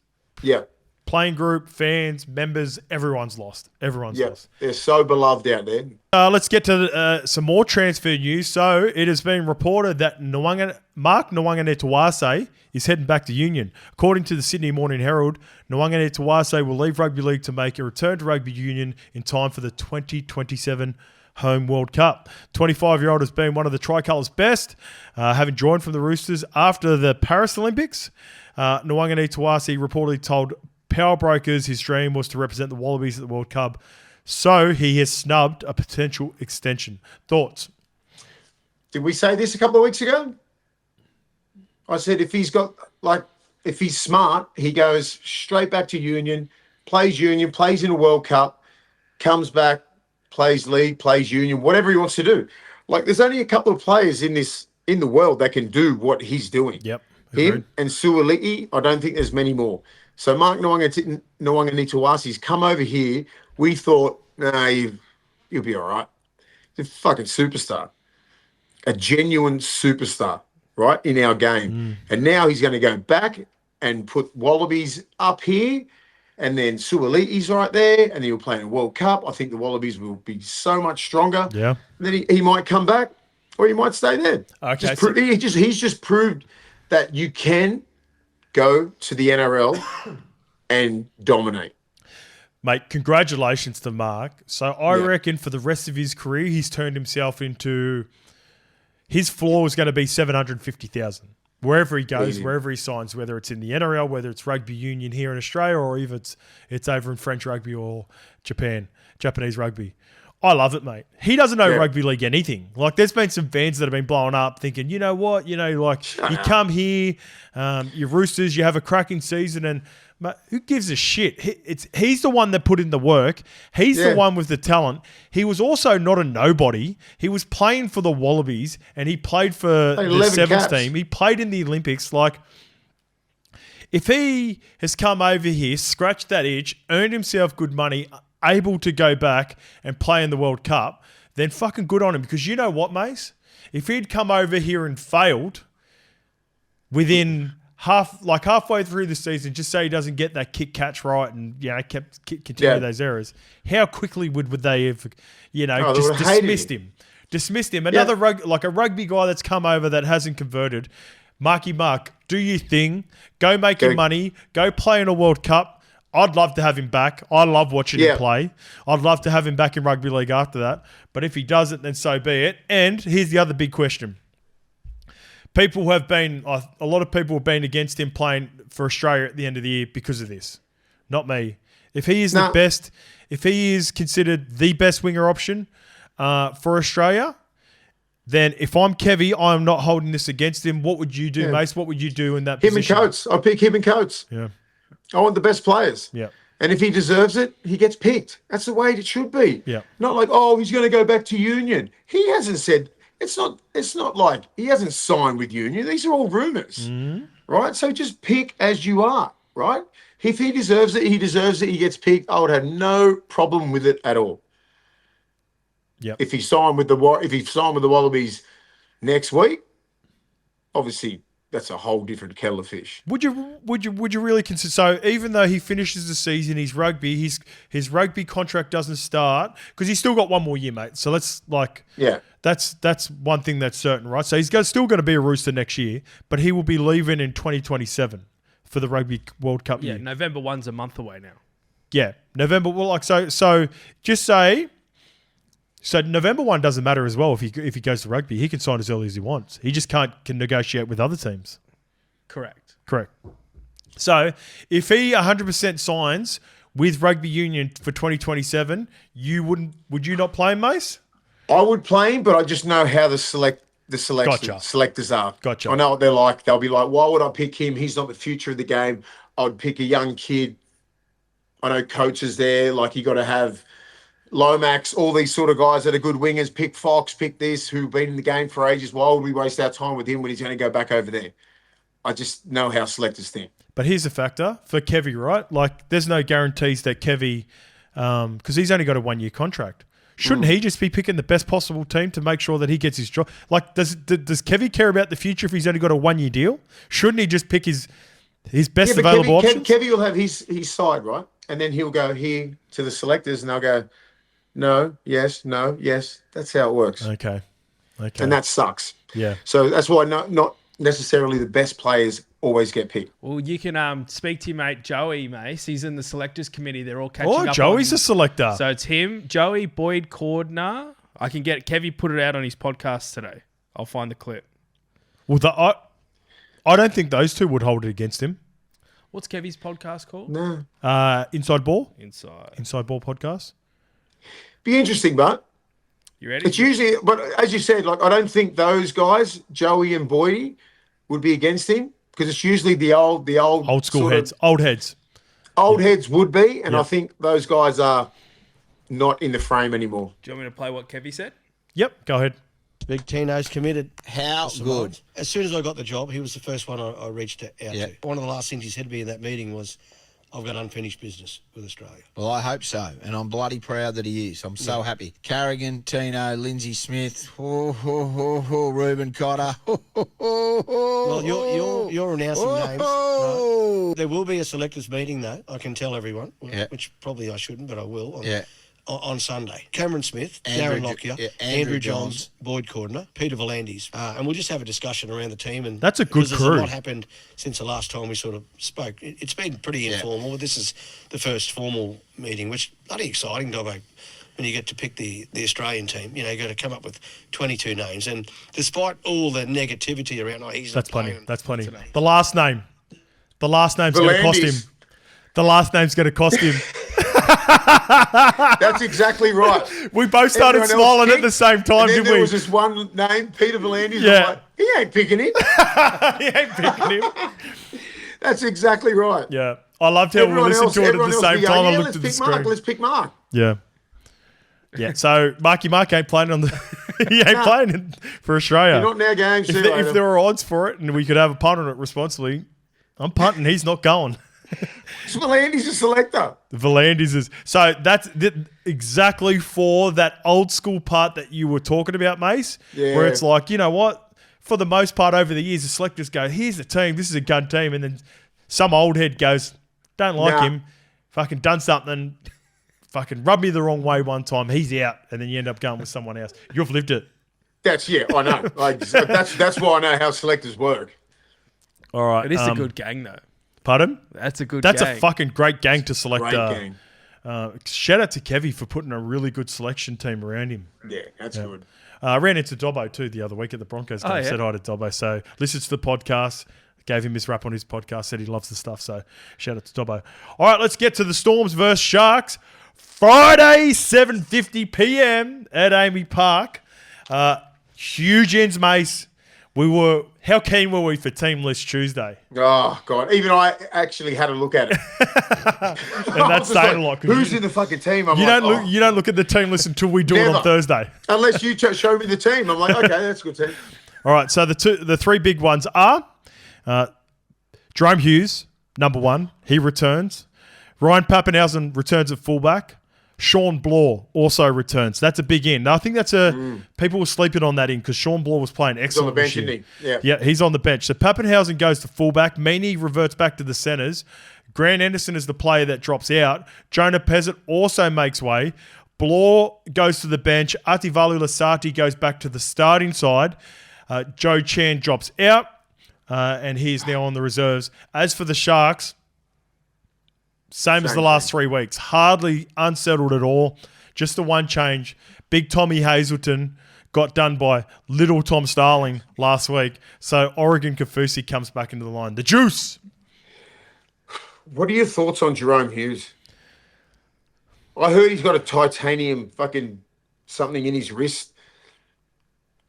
yeah, playing group, fans, members, everyone's lost. Everyone's lost. They're so beloved out there. Let's get to some more transfer news. So it has been reported that Mark Nawaqanitawase is heading back to Union. According to the Sydney Morning Herald, Nawaqanitawase will leave rugby league to make a return to rugby union in time for the 2027 Home World Cup. 25-year-old has been one of the Tricolour's best, having joined from the Roosters after the Paris Olympics. Nawaqanitawase reportedly told Power Brokers his dream was to represent the Wallabies at the World Cup, so he has snubbed a potential extension. Thoughts? Did we say this a couple of weeks ago? I said if he's smart, he goes straight back to Union, plays in a World Cup, comes back, plays league, plays Union, whatever he wants to do. Like, there's only a couple of players in the world that can do what he's doing. Yep. Agreed. Him and Suoliti, I don't think there's many more. So Mark Nawaqanitawase's come over here. We thought, you'll be all right. He's a fucking superstar. A genuine superstar, right, in our game. And now he's going to go back and put Wallabies up here, and then Suoliti's right there, and then he'll play in a World Cup. I think the Wallabies will be so much stronger. Yeah. And then he might come back, or he might stay there. Okay. He's just proved that you can go to the NRL and dominate. Mate, congratulations to Mark. So I reckon for the rest of his career, he's turned himself into... His floor is going to be 750,000. Wherever he goes, wherever he signs, whether it's in the NRL, whether it's rugby union here in Australia, or if it's over in French rugby or Japanese rugby. I love it, mate. He doesn't know rugby league anything. Like, there's been some fans that have been blowing up thinking, you know what? You come here, you Roosters, you have a cracking season, and mate, who gives a shit? He's the one that put in the work. He's the one with the talent. He was also not a nobody. He was playing for the Wallabies, and he played for the Sevens team. He played in the Olympics. Like, if he has come over here, scratched that itch, earned himself good money, able to go back and play in the World Cup, then fucking good on him. Because you know what, Mace? If he'd come over here and failed within halfway through the season, just say he doesn't get that kick catch right and continue those errors, how quickly would they have just dismissed him? Another a rugby guy that's come over that hasn't converted. Mark, do your thing. Go make your money. Go play in a World Cup. I'd love to have him back. I love watching him play. I'd love to have him back in rugby league after that. But if he doesn't, then so be it. And here's the other big question. A lot of people have been against him playing for Australia at the end of the year because of this. Not me. If he is the best, if he is considered the best winger option for Australia, then if I'm Kevy, I'm not holding this against him. What would you do, Mace? What would you do in that position? Him and Coates. I'll pick him and Coates. Yeah. I want the best players. Yeah. And if he deserves it, he gets picked. That's the way it should be. Yeah. Not like, he's going to go back to Union. He hasn't said, it's not like he hasn't signed with Union. These are all rumors, right? So just pick as you are, right? If he deserves it, he deserves it. He gets picked. I would have no problem with it at all. Yeah. If he signed with the Wallabies next week, obviously that's a whole different kettle of fish. Would you really consider? So even though he finishes the season, his rugby contract doesn't start because he's still got one more year, mate. So let's that's one thing that's certain, right? So he's still going to be a Rooster next year, but he will be leaving in 2027 for the Rugby World Cup year. Yeah, November 1's a month away now. Yeah, November. Well, so just say. So November 1 doesn't matter as well if he goes to rugby. He can sign as early as he wants. He just can negotiate with other teams. Correct. So if he 100% signs with rugby union for 2027, would you not play him, Mace? I would play him, but I just know how the selectors are. Gotcha. I know what they're like. They'll be like, why would I pick him? He's not the future of the game. I would pick a young kid. I know coaches there, like you got to have Lomax, all these sort of guys that are good wingers. Pick Fox, pick this, who've been in the game for ages. Why would we waste our time with him when he's going to go back over there? I just know how selectors think. But here's the factor for Kevy, right? Like, there's no guarantees that Kevy, because he's only got a 1-year contract. Shouldn't he just be picking the best possible team to make sure that he gets his job? Like, does Kevy care about the future if he's only got a 1-year deal? Shouldn't he just pick his best available options? Kevy will have his side, right? And then he'll go here to the selectors and they'll go, no, yes, no, yes. That's how it works. Okay. And that sucks. Yeah. So that's why not necessarily the best players always get picked. Well, you can speak to your mate Joey, Mace. He's in the selectors committee. They're all catching up. Oh, Joey's a selector. So it's him, Joey, Boyd Cordner. I can get Kevy put it out on his podcast today. I'll find the clip. Well, I don't think those two would hold it against him. What's Kevy's podcast called? No. Inside Ball. Inside Ball podcast. Be interesting, but you ready? it's usually, but as you said, like I don't think those guys, Joey and Boydie, would be against him because it's usually the old school heads, old heads. Old heads would be, and I think those guys are not in the frame anymore. Do you want me to play what Kevy said? Yep, go ahead. Big Tino's committed. How good? As soon as I got the job, he was the first one I reached out to. One of the last things he said to me in that meeting was, I've got unfinished business with Australia. Well, I hope so, and I'm bloody proud that he is. I'm so happy. Carrigan, Tino, Lindsay Smith, Reuben Cotter. Well, you're announcing names. Right? There will be a selectors meeting, though. I can tell everyone, which probably I shouldn't, but I will. On Sunday. Cameron Smith, Darren Lockyer, Andrew Johns, Boyd Cordner, Peter Volandis. And we'll just have a discussion around the team. And that's a good crew. There's a lot happened since the last time we sort of spoke. It's been pretty informal. This is the first formal meeting, which is bloody exciting, Dobbo, when you get to pick the Australian team. You know, you got to come up with 22 names. And despite all the negativity around, that's plenty. That's plenty. The last name's going to cost him. The last name's going to cost him. That's exactly right. We both started smiling at the same time, didn't we? There was this one name, Peter Volandis. Yeah. Like, he ain't picking him. He ain't picking him. That's exactly right. Yeah. I loved how we listened to it at the same time. I looked at the screen. Let's pick Mark. Yeah. Yeah. So Mark ain't playing on the. He ain't playing for Australia. You're not in our game. If there were odds for it and we could have a punt on it responsibly, I'm punting. He's not going. Volandis a selector. Volandis is. So that's exactly for that old school part that you were talking about, Mace, where it's like, you know what? For the most part over the years, the selectors go, here's the team. This is a gun team. And then some old head goes, don't like him. Fucking done something. Fucking rubbed me the wrong way one time. He's out. And then you end up going with someone else. You've lived it. I know. That's why I know how selectors work. All right. It is a good gang, though. Pardon? That's a good gang. That's a fucking great gang to select. Great gang. Shout out to Kevy for putting a really good selection team around him. Yeah, that's good. I ran into Dobbo too the other week at the Broncos game. Said hi to Dobbo. So listens to the podcast. Gave him his rap on his podcast. Said he loves the stuff. So shout out to Dobbo. All right, let's get to the Storms versus Sharks. Friday, 7:50 p.m. at Amy Park. Huge ends, Mace. How keen were we for Team List Tuesday? Oh, God. Even I actually had a look at it. And that's saying a lot. Who's in the fucking team? You don't look at the team list until we do it on Thursday. Unless you show me the team. I'm like, okay, that's a good team. All right, so the three big ones are Jerome Hughes, number one. He returns. Ryan Pappenhausen returns at fullback. Sean Blore also returns. That's a big in. Now, I think that's people were sleeping on that in because Sean Blore was playing excellent. He's on the bench, isn't he? Yeah, he's on the bench. So Pappenhausen goes to fullback. Meaney reverts back to the centres. Grant Anderson is the player that drops out. Jonah Pezzett also makes way. Blore goes to the bench. Ativalu Lasati goes back to the starting side. Joe Chan drops out, and he's now on the reserves. As for the Sharks, same as the last 3 weeks. Hardly unsettled at all. Just the one change. Big Tommy Hazelton got done by little Tom Starling last week. So Oregon Kafusi comes back into the line. The juice. What are your thoughts on Jerome Hughes? I heard he's got a titanium fucking something in his wrist.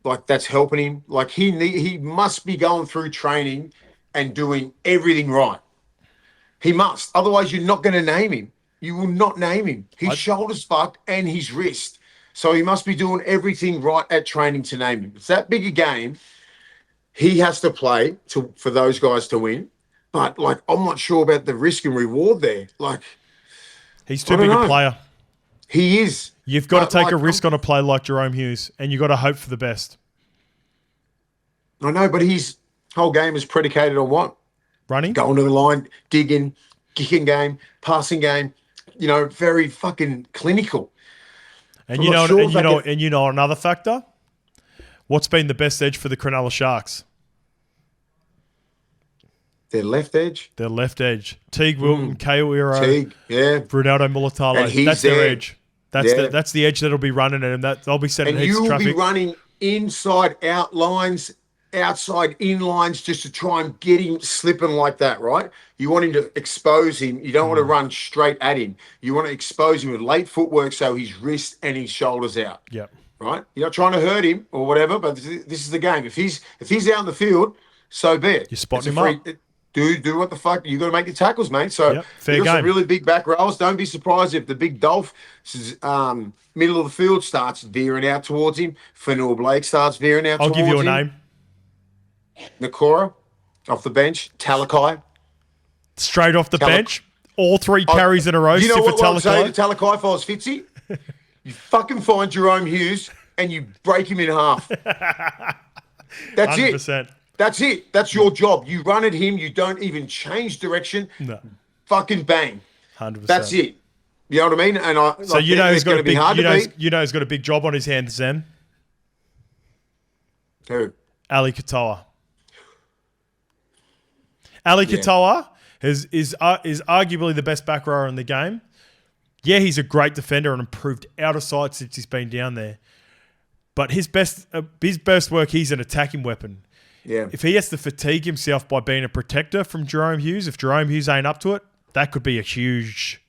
Like that's helping him. Like he must be going through training and doing everything right. He must. Otherwise, you're not going to name him. You will not name him. His shoulder's fucked and his wrist. So he must be doing everything right at training to name him. It's that big a game. He has to play for those guys to win. But, like, I'm not sure about the risk and reward there. Like, he's too big a player. He is. You've got to take a risk on a play like Jerome Hughes, and you've got to hope for the best. I know, but his whole game is predicated on what? Running? Going to the line, digging, kicking game, passing game, very fucking clinical. And you know another factor? What's been the best edge for the Cronulla Sharks? Their left edge. Teague Wilton, Kairo, Teague, yeah. Ronaldo Mulatalo. That's their edge. That's the edge that'll be running, and that they'll be setting heaps of traffic. And you'll be running inside out lines, outside in lines, just to try and get him slipping like that, right? You want him to expose him. You don't want to run straight at him. You want to expose him with late footwork so his wrist and his shoulders out. Yep. Right? You're not trying to hurt him or whatever, but this is the game. If he's out in the field, so be it. You're spotting him up. Do what the fuck. You got to make the tackles, mate. So fair you got game. some really big back rows. Don't be surprised if the big Dolph middle of the field starts veering out towards him. Fanua Blake starts veering out towards him. I'll give you a name. Nakora off the bench. Talakai. Straight off the bench. All three carries in a row. You know what Talakai. I'd say to Talakai if I was Fitzy? You fucking find Jerome Hughes and you break him in half. That's 100%. it. That's it. That's your job. You run at him. You don't even change direction. No. Fucking bang. 100%. That's it. You know what I mean? And who's got a big. You know who's got a big job on his hands, Zen? Who? Ali Katoa. Ali Katoa is arguably the best back rower in the game. Yeah, he's a great defender and improved out of sight since he's been down there. But his best work, he's an attacking weapon. Yeah. If he has to fatigue himself by being a protector from Jerome Hughes, if Jerome Hughes ain't up to it, that could be a huge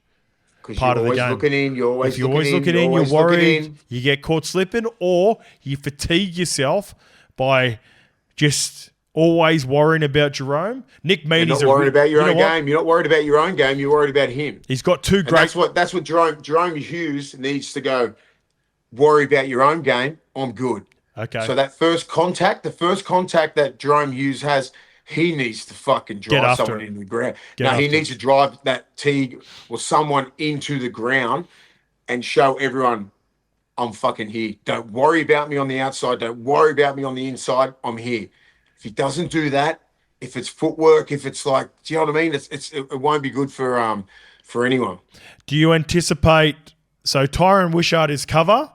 part of the game. You're always looking in, you're worried, you get caught slipping, or you fatigue yourself by just always worrying about Jerome. Nick Meaney's not worried about your own game. You're not worried about your own game. You're worried about him. He's got two great. That's what Jerome Hughes needs to go. Worry about your own game. I'm good. Okay. So that first contact that Jerome Hughes has, he needs to fucking drive someone into the ground. He needs to drive that Teague or someone into the ground and show everyone, I'm fucking here. Don't worry about me on the outside. Don't worry about me on the inside. I'm here. If he doesn't do that, if it's footwork, if it's like, do you know what I mean? It won't be good for anyone. Do you anticipate? So Tyron Wishart is cover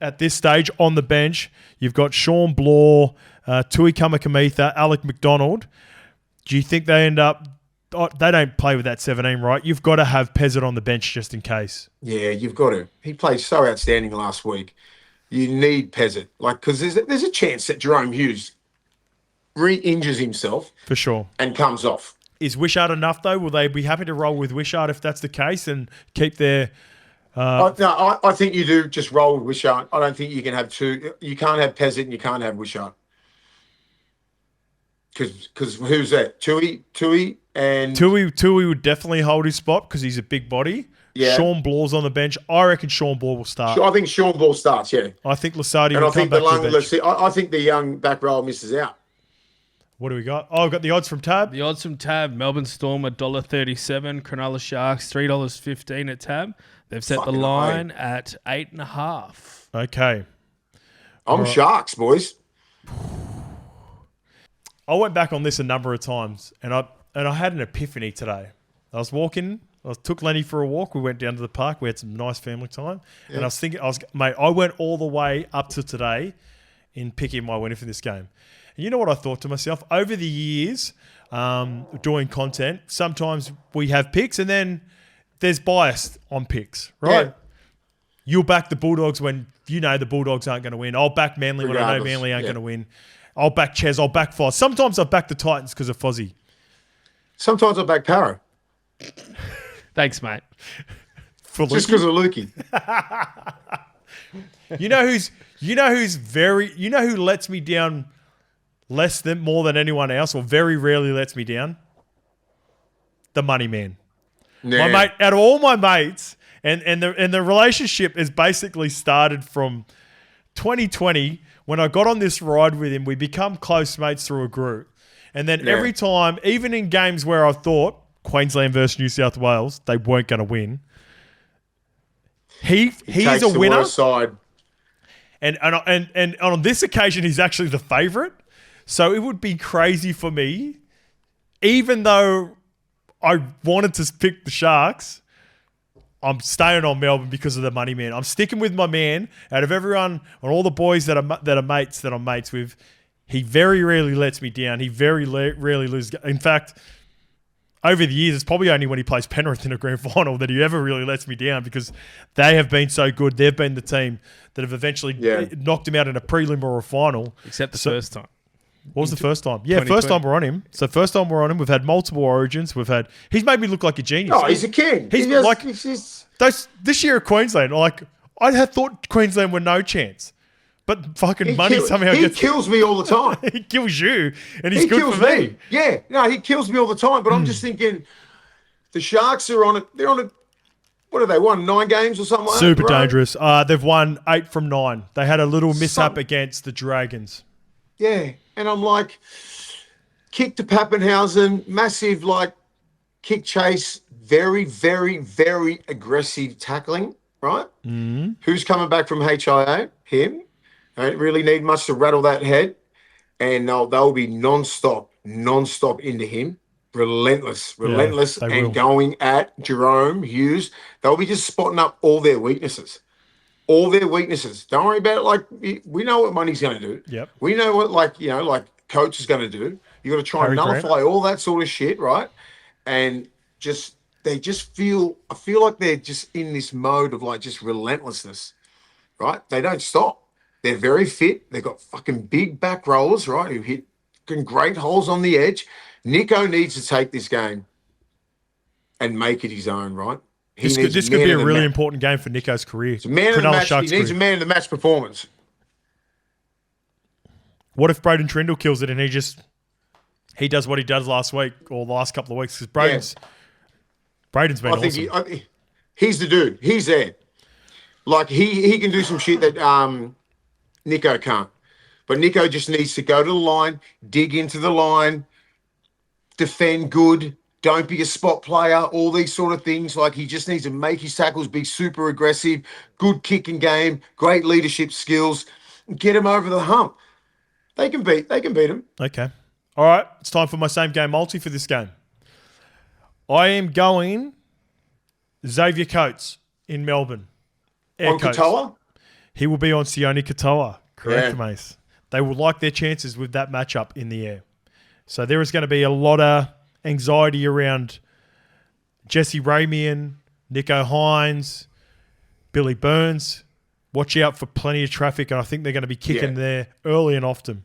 at this stage on the bench. You've got Sean Blaw, Tui Kamakamitha, Alec McDonald. Do you think they end up? They don't play with that 17, right? You've got to have Pezzett on the bench just in case. Yeah, you've got to. He played so outstanding last week. You need Pezzett, because there's a chance that Jerome Hughes re-injures himself for sure and comes off. Is Wishart enough though? Will they be happy to roll with Wishart if that's the case and keep their? I think you do just roll with Wishart. I don't think you can have two. You can't have Pezzett and you can't have Wishart. Because who's that? Tui would definitely hold his spot because he's a big body. Yeah. Sean Blaw's on the bench. I reckon Sean Blaw will start. I think Sean Blaw starts. Yeah. I think Lasardi will come back to the bench. I think the young back row misses out. What do we got? Oh, I've got the odds from Tab. The odds from Tab. Melbourne Storm $1.37. Cronulla Sharks $3.15 at Tab. They've set the line at 8.5. Okay. I'm Sharks, boys. I went back on this a number of times, and I had an epiphany today. I was walking. I took Lenny for a walk. We went down to the park. We had some nice family time, and I was thinking, I went all the way up to today in picking my winner for this game. And you know what I thought to myself? Over the years, doing content, sometimes we have picks, and then there's bias on picks, right? Yeah. You'll back the Bulldogs when you know the Bulldogs aren't going to win. I'll back Manly when I know Manly aren't going to win. I'll back Ches. I'll back Foz. Sometimes I back the Titans because of Fozzie. Sometimes I back Parra. Thanks, mate. For Just Lukey. because of Lukey. You know who lets me down more than anyone else, or very rarely lets me down? The money man. Yeah. My mate, out of all my mates, and the relationship has basically started from 2020 when I got on this ride with him. We become close mates through a group. And then every time, even in games where I thought Queensland versus New South Wales, they weren't going to win, he's Takes a the winner. worst side. And on this occasion, he's actually the favourite. So it would be crazy for me, even though I wanted to pick the Sharks, I'm staying on Melbourne because of the money man. I'm sticking with my man. Out of everyone, and all the boys that I'm mates with, he very rarely lets me down. He very rarely loses. In fact, over the years, it's probably only when he plays Penrith in a grand final that he ever really lets me down, because they have been so good. They've been the team that have eventually knocked him out in a prelim or a final. Except the first time. What was the first time? Yeah, first time we're on him. So first time we're on him. We've had multiple origins. He's made me look like a genius. Oh, he's a king. This year at Queensland, I had thought Queensland were no chance. But fucking money somehow gets... He kills me all the time. He kills you, and he's good kills for me. Yeah, no, he kills me all the time. But I'm just thinking, the Sharks are on it. They're on it. What have they won? 9 games or something like that? Super right? dangerous. They've won 8 from 9. They had a little mishap against the Dragons. Yeah, and I'm like, kick to Pappenhausen, massive kick chase, very, very, very aggressive tackling, right? Mm-hmm. Who's coming back from HIA? Him. Don't really need much to rattle that head. And they'll be non-stop into him. Relentless, and going at Jerome Hughes. They'll be just spotting up all their weaknesses. Don't worry about it. We know what money's going to do. Yep. We know what coach is going to do. You got to try and nullify all that sort of shit, right? And I feel like they're just in this mode of just relentlessness, right? They don't stop. They're very fit. They've got fucking big back rollers, right? Who hit great holes on the edge. Nico needs to take this game and make it his own, right? This could be a really important game for Nico's career. It's a man of the match. He needs a man of the match performance. What if Braden Trindle kills it and he does what he does last week or the last couple of weeks? Because Braden's been awesome. He's the dude. He's there. He can do some shit that Nico can't. But Nico just needs to go to the line, dig into the line, defend good. Don't be a spot player, all these sort of things. He just needs to make his tackles, be super aggressive, good kicking game, great leadership skills, get him over the hump. They can beat him. Okay. All right. It's time for my same game multi for this game. I am going Xavier Coates in Melbourne. On Katoa? He will be on Sione Katoa. Correct, Mace. They will like their chances with that matchup in the air. So there is going to be a lot of anxiety around Jesse Ramian, Nico Hines, Billy Burns. Watch out for plenty of traffic, and I think they're going to be kicking there early and often.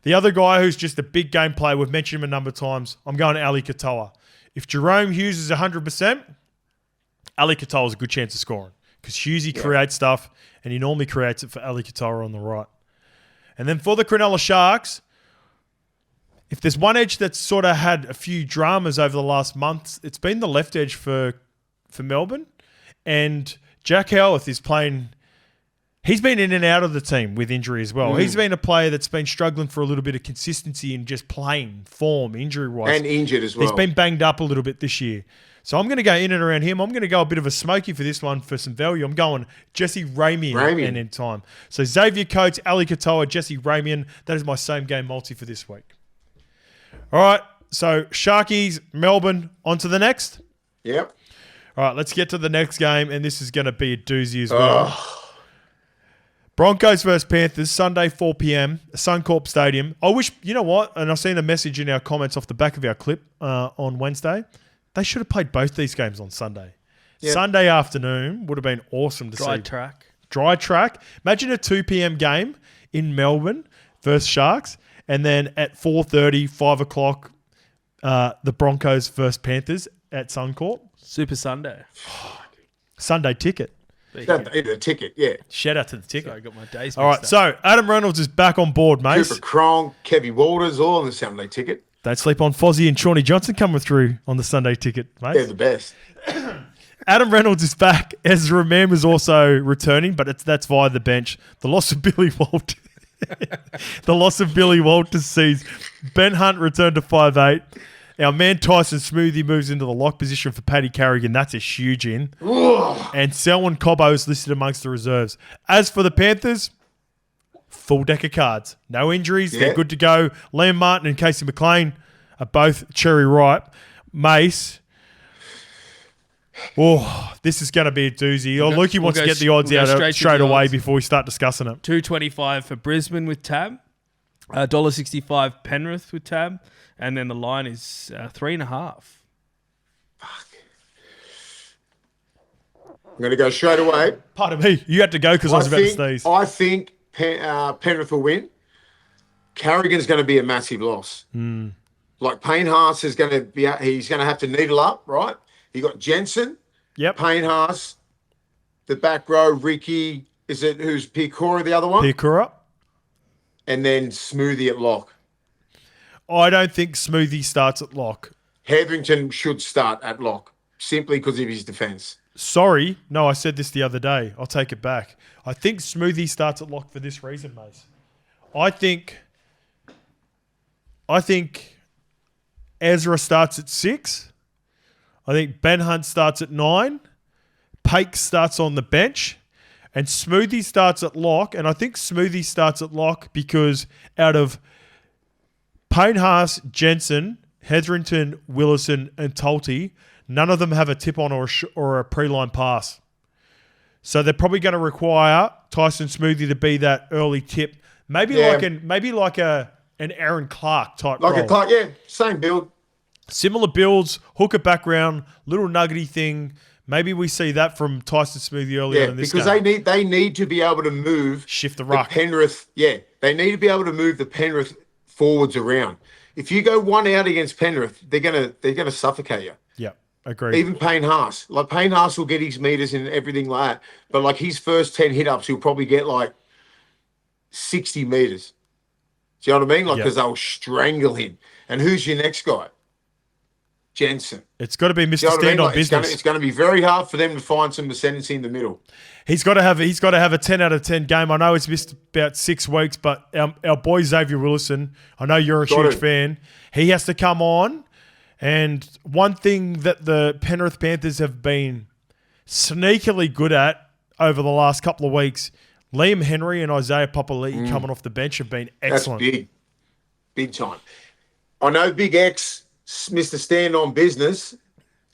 The other guy who's just a big game player, we've mentioned him a number of times, I'm going to Ali Katoa. If Jerome Hughes is 100%, Ali Katoa has a good chance of scoring because Hughesy creates stuff, and he normally creates it for Ali Katoa on the right. And then for the Cronulla Sharks, if there's one edge that's sort of had a few dramas over the last month, it's been the left edge for Melbourne. And Jack Howarth is playing... He's been in and out of the team with injury as well. He's been a player that's been struggling for a little bit of consistency in just playing form, injury-wise. And injured as well. He's been banged up a little bit this year. So I'm going to go in and around him. I'm going to go a bit of a smoky for this one for some value. I'm going Jesse Ramian and in time. So Xavier Coates, Ali Katoa, Jesse Ramian. That is my same game multi for this week. All right. So Sharkies, Melbourne, on to the next. Yep. All right. Let's get to the next game, and this is going to be a doozy as well. Broncos versus Panthers, Sunday, 4 p.m, Suncorp Stadium. I wish, you know what, and I've seen a message in our comments off the back of our clip on Wednesday. They should have played both these games on Sunday. Yep. Sunday afternoon would have been awesome to see. Dry track. Imagine a 2 p.m. game in Melbourne versus Sharks, and then at 4:30, 5 o'clock, the Broncos versus Panthers. at Suncorp. Super Sunday. Sunday ticket. The ticket, yeah. Shout out to the ticket. So I got my days. All right, so Adam Reynolds is back on board, mate. Cooper Cronk, Kevy Walters, all on the Sunday ticket. Don't sleep on Fozzie and Shawnee Johnson coming through on the Sunday ticket, mate. They're the best. Adam Reynolds is back. Ezra Mam is also returning, but that's via the bench. The loss of Billy Walters sees Ben Hunt return to 5'8". Our man Tyson Smoothie moves into the lock position for Paddy Carrigan. That's a huge in. And Selwyn Cobbo is listed amongst the reserves. As for the Panthers, full deck of cards. No injuries. Yeah. They're good to go. Liam Martin and Casey McLean are both cherry ripe. Mace. Oh, this is going to be a doozy. Lukey wants to get the odds out straight away before we start discussing it. $2.25 for Brisbane with tab. $1.65 Penrith with tab. And then the line is 3.5. I'm going to go straight away. Pardon me. You had to go because I was about to sneeze. I think Penrith will win. Carrigan's going to be a massive loss. Like Payne Haas is going to be, he's going to have to needle up, right? You got Jensen, Payne Haas, the back row, Ricky, who's Piakura, the other one? Piakura. And then Smoothie at lock. I don't think Smoothie starts at lock. Hetherington should start at lock simply because of his defence. Sorry. No, I said this the other day. I'll take it back. I think Smoothie starts at lock for this reason, Mace. I think Ezra starts at 6. I think Ben Hunt starts at 9. Pake starts on the bench. And Smoothie starts at lock. And I think Smoothie starts at lock because out of Payne Haas, Jensen, Hetherington, Willison, and Tolte, none of them have a tip-on or a pre-line pass. So they're probably going to require Tyson Smoothie to be that early tip. Maybe like an Aaron Clark type role. Like a Clark, yeah. Same build. Similar builds, hooker background, little nuggety thing. Maybe we see that from Tyson Smoothie earlier in this game. Because they need to be able to move. Shift the ruck. Penrith, they need to be able to move the Penrith forwards around. If you go one out against Penrith, they're gonna suffocate you. Yeah, agreed. Even Payne Haas. Like Payne Haas will get his meters and everything like that. But like his first 10 hit-ups, he'll probably get like 60 meters. Do you know what I mean? Like, because they'll strangle him. And who's your next guy? Jensen. It's got to be Mr. Stand on business. It's going to be very hard for them to find some ascendancy in the middle. He's got to have a 10 out of 10 game. I know he's missed about 6 weeks, but our boy Xavier Willison, I know you're a huge fan. He has to come on. And one thing that the Penrith Panthers have been sneakily good at over the last couple of weeks, Liam Henry and Isaiah Papali'i coming off the bench have been excellent. That's big. Big time. I know Big X, Mr. Stand on Business.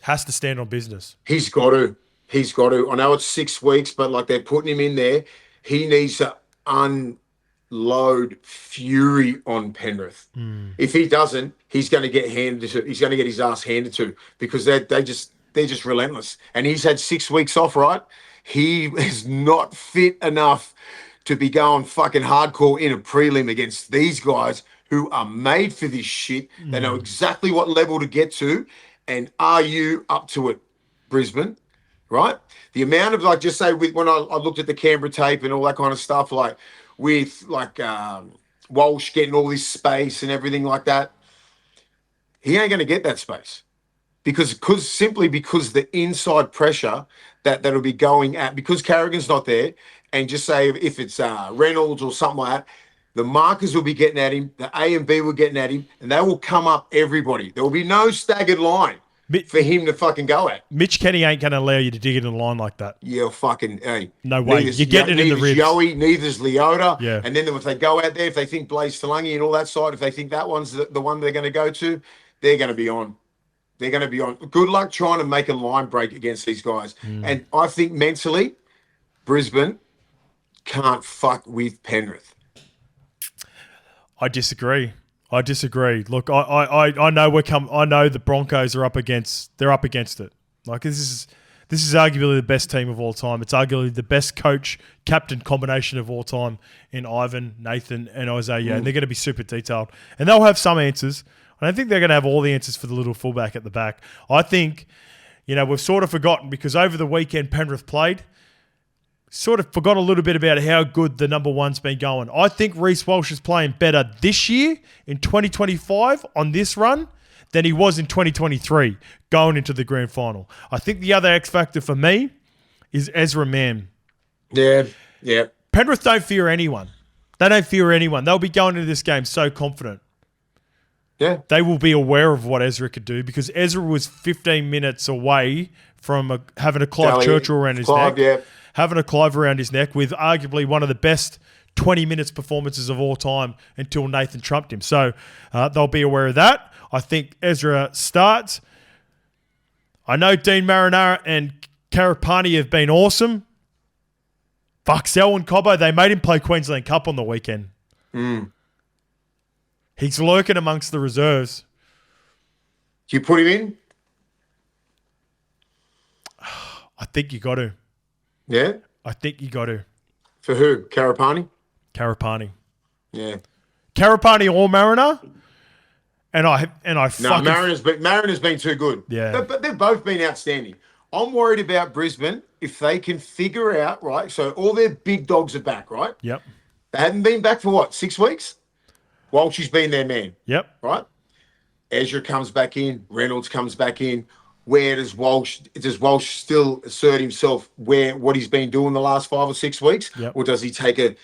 Has to stand on business. He's got to. I know it's 6 weeks, but like they're putting him in there. He needs to unload fury on Penrith. If he doesn't, he's going to get his ass handed to because they're just relentless. And he's had 6 weeks off, right? He is not fit enough to be going fucking hardcore in a prelim against these guys who are made for this shit. They know exactly what level to get to. And are you up to it, Brisbane? Right? The amount of, like, just say when I looked at the Canberra tape and all that kind of stuff, like with like Walsh getting all this space and everything like that, he ain't going to get that space because the inside pressure that'll be going at, because Carrigan's not there, and just say if it's Reynolds or something like that, the markers will be getting at him, the A and B will getting at him, and they will come up everybody. There will be no staggered line for him to fucking go at. Mitch Kenny ain't going to allow you to dig it in the line like that. Yeah, fucking, hey. No way. You're getting it in the ribs. Joey, neither's Leota. Yeah. And then if they go out there, if they think Blaze Talangi and all that side, if they think that one's the one they're going to go to, they're going to be on. They're going to be on. Good luck trying to make a line break against these guys. And I think mentally, Brisbane can't fuck with Penrith. I disagree. Look, I know I know the Broncos are up against it. Like this is arguably the best team of all time. It's arguably the best coach captain combination of all time in Ivan, Nathan, and Isaiah. And they're going to be super detailed. And they'll have some answers. I I don't think they're going to have all the answers for the little fullback at the back. I think, we've sort of forgotten because over the weekend Penrith played, sort of forgot a little bit about how good the number one's been going. I think Reece Walsh is playing better this year in 2025 on this run than he was in 2023 going into the grand final. I think the other X factor for me is Ezra Mam. Yeah. Penrith don't fear anyone. They don't fear anyone. They'll be going into this game so confident. Yeah. They will be aware of what Ezra could do because Ezra was 15 minutes away from having a Clive Churchill around his neck. Yeah. Having a Clive around his neck with arguably one of the best 20 minutes performances of all time until Nathan trumped him. So they'll be aware of that. I think Ezra starts. I know Dean Marinara and Karapani have been awesome. Fuck, Selwyn Cobbo, they made him play Queensland Cup on the weekend. He's lurking amongst the reserves. Do you put him in? I think you got to. Yeah? I think you got to. For who? Karapani? Karapani. Yeah. Karapani or Mariner. And I fucking... Mariner's been too good. Yeah. But they've both been outstanding. I'm worried about Brisbane if they can figure out, right? So all their big dogs are back, right? Yep. They haven't been back for what, 6 weeks? Walshy's been their man. Yep. Right? Ezra comes back in. Reynolds comes back in. Where does Walsh still assert himself what he's been doing the last 5 or 6 weeks? Yep. Or does he take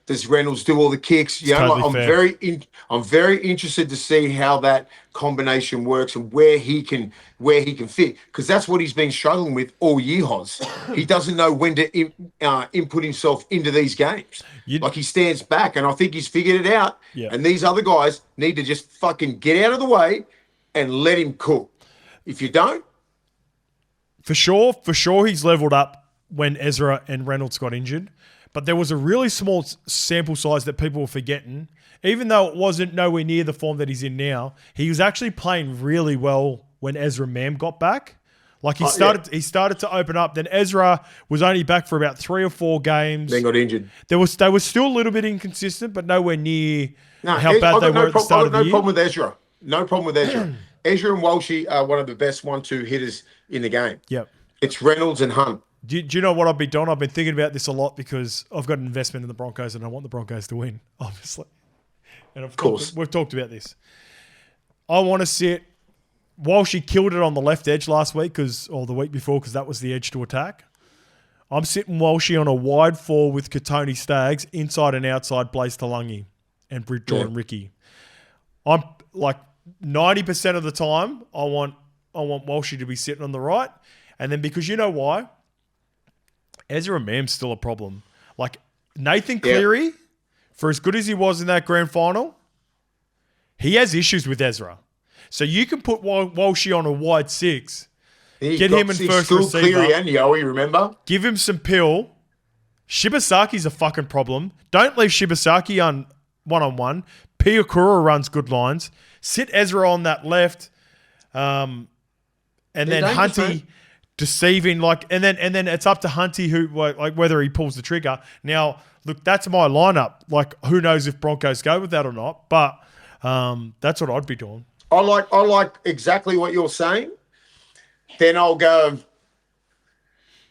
does Reynolds do all the kicks? Totally fair. I'm very interested to see how that combination works and where he can fit. Because that's what he's been struggling with all year, Hoz. He doesn't know when to input himself into these games. Like he stands back, and I think he's figured it out. Yep. And these other guys need to just fucking get out of the way and let him cook. If you don't, for sure, he's leveled up when Ezra and Reynolds got injured. But there was a really small sample size that people were forgetting. Even though it wasn't nowhere near the form that he's in now, he was actually playing really well when Ezra Mam got back. Like he started to open up. Then Ezra was only back for about 3 or 4 games. Then got injured. They were still a little bit inconsistent, but nowhere near how bad they were at the start of the year. No problem with Ezra. No problem with Ezra. Ezra and Walshy are one of the best 1-2 hitters in the game. Yep. It's Reynolds and Hunt. Do you know what I've been doing? I've been thinking about this a lot because I've got an investment in the Broncos and I want the Broncos to win, obviously. And of course, we've talked about this. I want to sit Walshy killed it on the left edge last week or the week before because that was the edge to attack. I'm sitting Walshy on a wide 4 with Katoni Staggs, inside and outside Blaze Talangi and Jordan Ricky. I'm like 90% of the time I want Walshy to be sitting on the right. And then because you know why? Ezra Mam's still a problem. Like Nathan Cleary, for as good as he was in that grand final, he has issues with Ezra. So you can put Walshy on a wide 6, get him in first receiver. Cleary and Yowie, remember? Give him some pill. Shibasaki's a fucking problem. Don't leave Shibasaki on one-on-one. Piakura runs good lines. Sit Ezra on that left, and then Hunty deceiving and then it's up to Hunty who whether he pulls the trigger. Now, look, that's my lineup. Like, who knows if Broncos go with that or not? But that's what I'd be doing. I like exactly what you're saying. Then I'll go.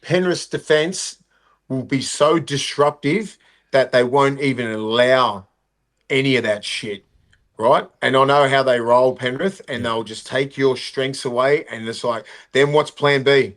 Penrith's defense will be so disruptive that they won't even allow any of that shit. Right? And I know how they roll, Penrith, and they'll just take your strengths away. And it's like, then what's plan B?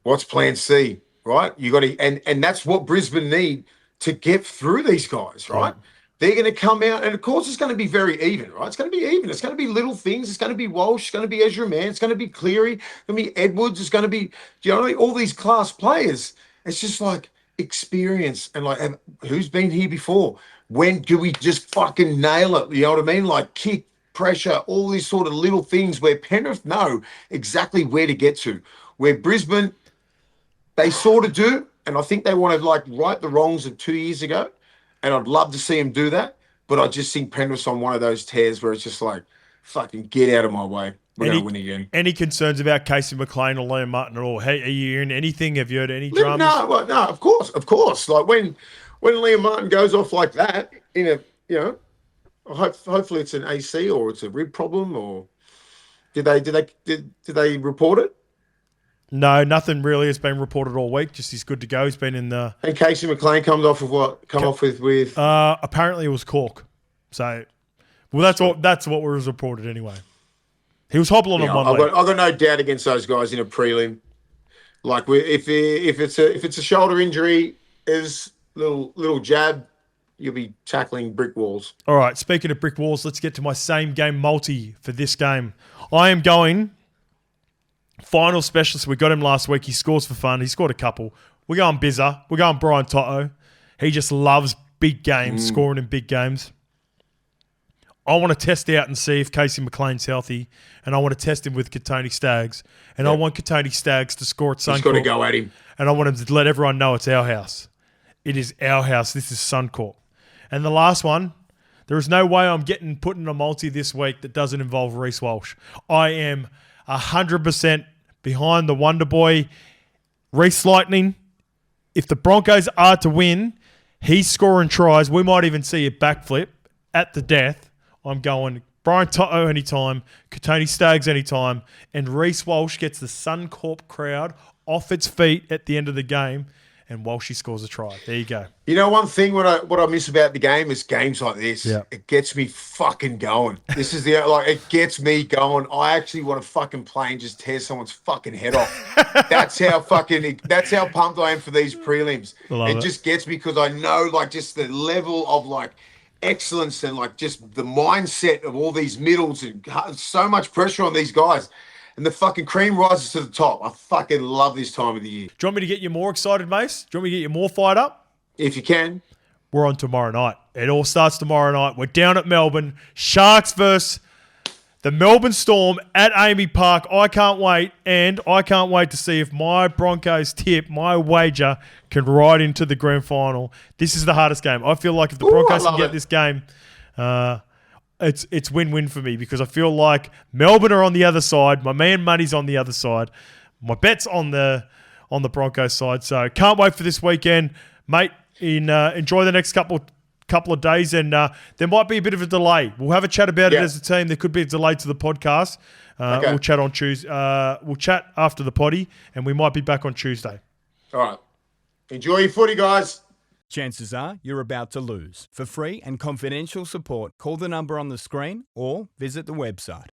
What's plan C? Right? You got to, and that's what Brisbane need to get through these guys, right? They're going to come out, and of course, it's going to be very even, right? It's going to be even. It's going to be little things. It's going to be Walsh. It's going to be Ezra Mann. It's going to be Cleary. It's going to be Edwards. It's going to be, all these class players. It's just like experience and like, who's been here before? When do we just fucking nail it? You know what I mean? Like kick, pressure, all these sort of little things where Penrith know exactly where to get to. Where Brisbane, they sort of do, and I think they want to right the wrongs of 2 years ago, and I'd love to see them do that, but I just think Penrith's on one of those tears where it's just like, fucking get out of my way. We're going to win again. Any concerns about Casey McLean or Liam Martin at all? Hey, are you hearing anything? Have you heard any dramas? No, of course. Like when Liam Martin goes off like that in a, Hopefully it's an AC or it's a rib problem, or did they report it? No, nothing really has been reported all week. Just he's good to go. He's been in the. And Casey McLean comes off of what? Off with. Apparently it was cork. So, well, that's what was reported anyway. He was hobbling on one leg. I've got no doubt against those guys in a prelim. Like if it's a shoulder injury, is little jab, you'll be tackling brick walls. All right. Speaking of brick walls, let's get to my same game multi for this game. I am going final specialist. We got him last week. He scores for fun. He scored a couple. We're going Bizza. We're going Brian Toto. He just loves big games, scoring in big games. I want to test out and see if Casey McLean's healthy, and I want to test him with Katoni Staggs, and I want Katoni Staggs to score at Suncorp. He's got to go at him. And I want him to let everyone know it's our house. It is our house. This is Suncorp. And the last one, there is no way I'm putting a multi this week that doesn't involve Reece Walsh. I am 100% behind the Wonder Boy, Reece Lightning. If the Broncos are to win, he's scoring tries. We might even see a backflip at the death. I'm going Brian Toto anytime, Katoni Staggs anytime, and Reece Walsh gets the Suncorp crowd off its feet at the end of the game, and Walshy scores a try. There you go. You know, one thing what I miss about the game is games like this. Yeah. It gets me fucking going. This is it gets me going. I actually want to fucking play and just tear someone's fucking head off. That's how pumped I am for these prelims. It just gets me because I know just the level of excellence and just the mindset of all these middles and so much pressure on these guys. And the fucking cream rises to the top. I fucking love this time of the year. Do you want me to get you more excited, Mace? Do you want me to get you more fired up? If you can. We're on tomorrow night. It all starts tomorrow night. We're down at Melbourne. Sharks versus the Melbourne Storm at Amy Park. I can't wait. And I can't wait to see if my Broncos tip, my wager, can ride into the grand final. This is the hardest game. I feel like if the Broncos can get this game, it's win-win for me because I feel like Melbourne are on the other side. My man Money's on the other side. My bet's on the Broncos side. So can't wait for this weekend, mate. Enjoy the next couple of days, and there might be a bit of a delay. We'll have a chat about it as a team. There could be a delay to the podcast. Okay. We'll chat on Tuesday. We'll chat after the potty, and we might be back on Tuesday. All right. Enjoy your footy, guys. Chances are you're about to lose. For free and confidential support, call the number on the screen or visit the website.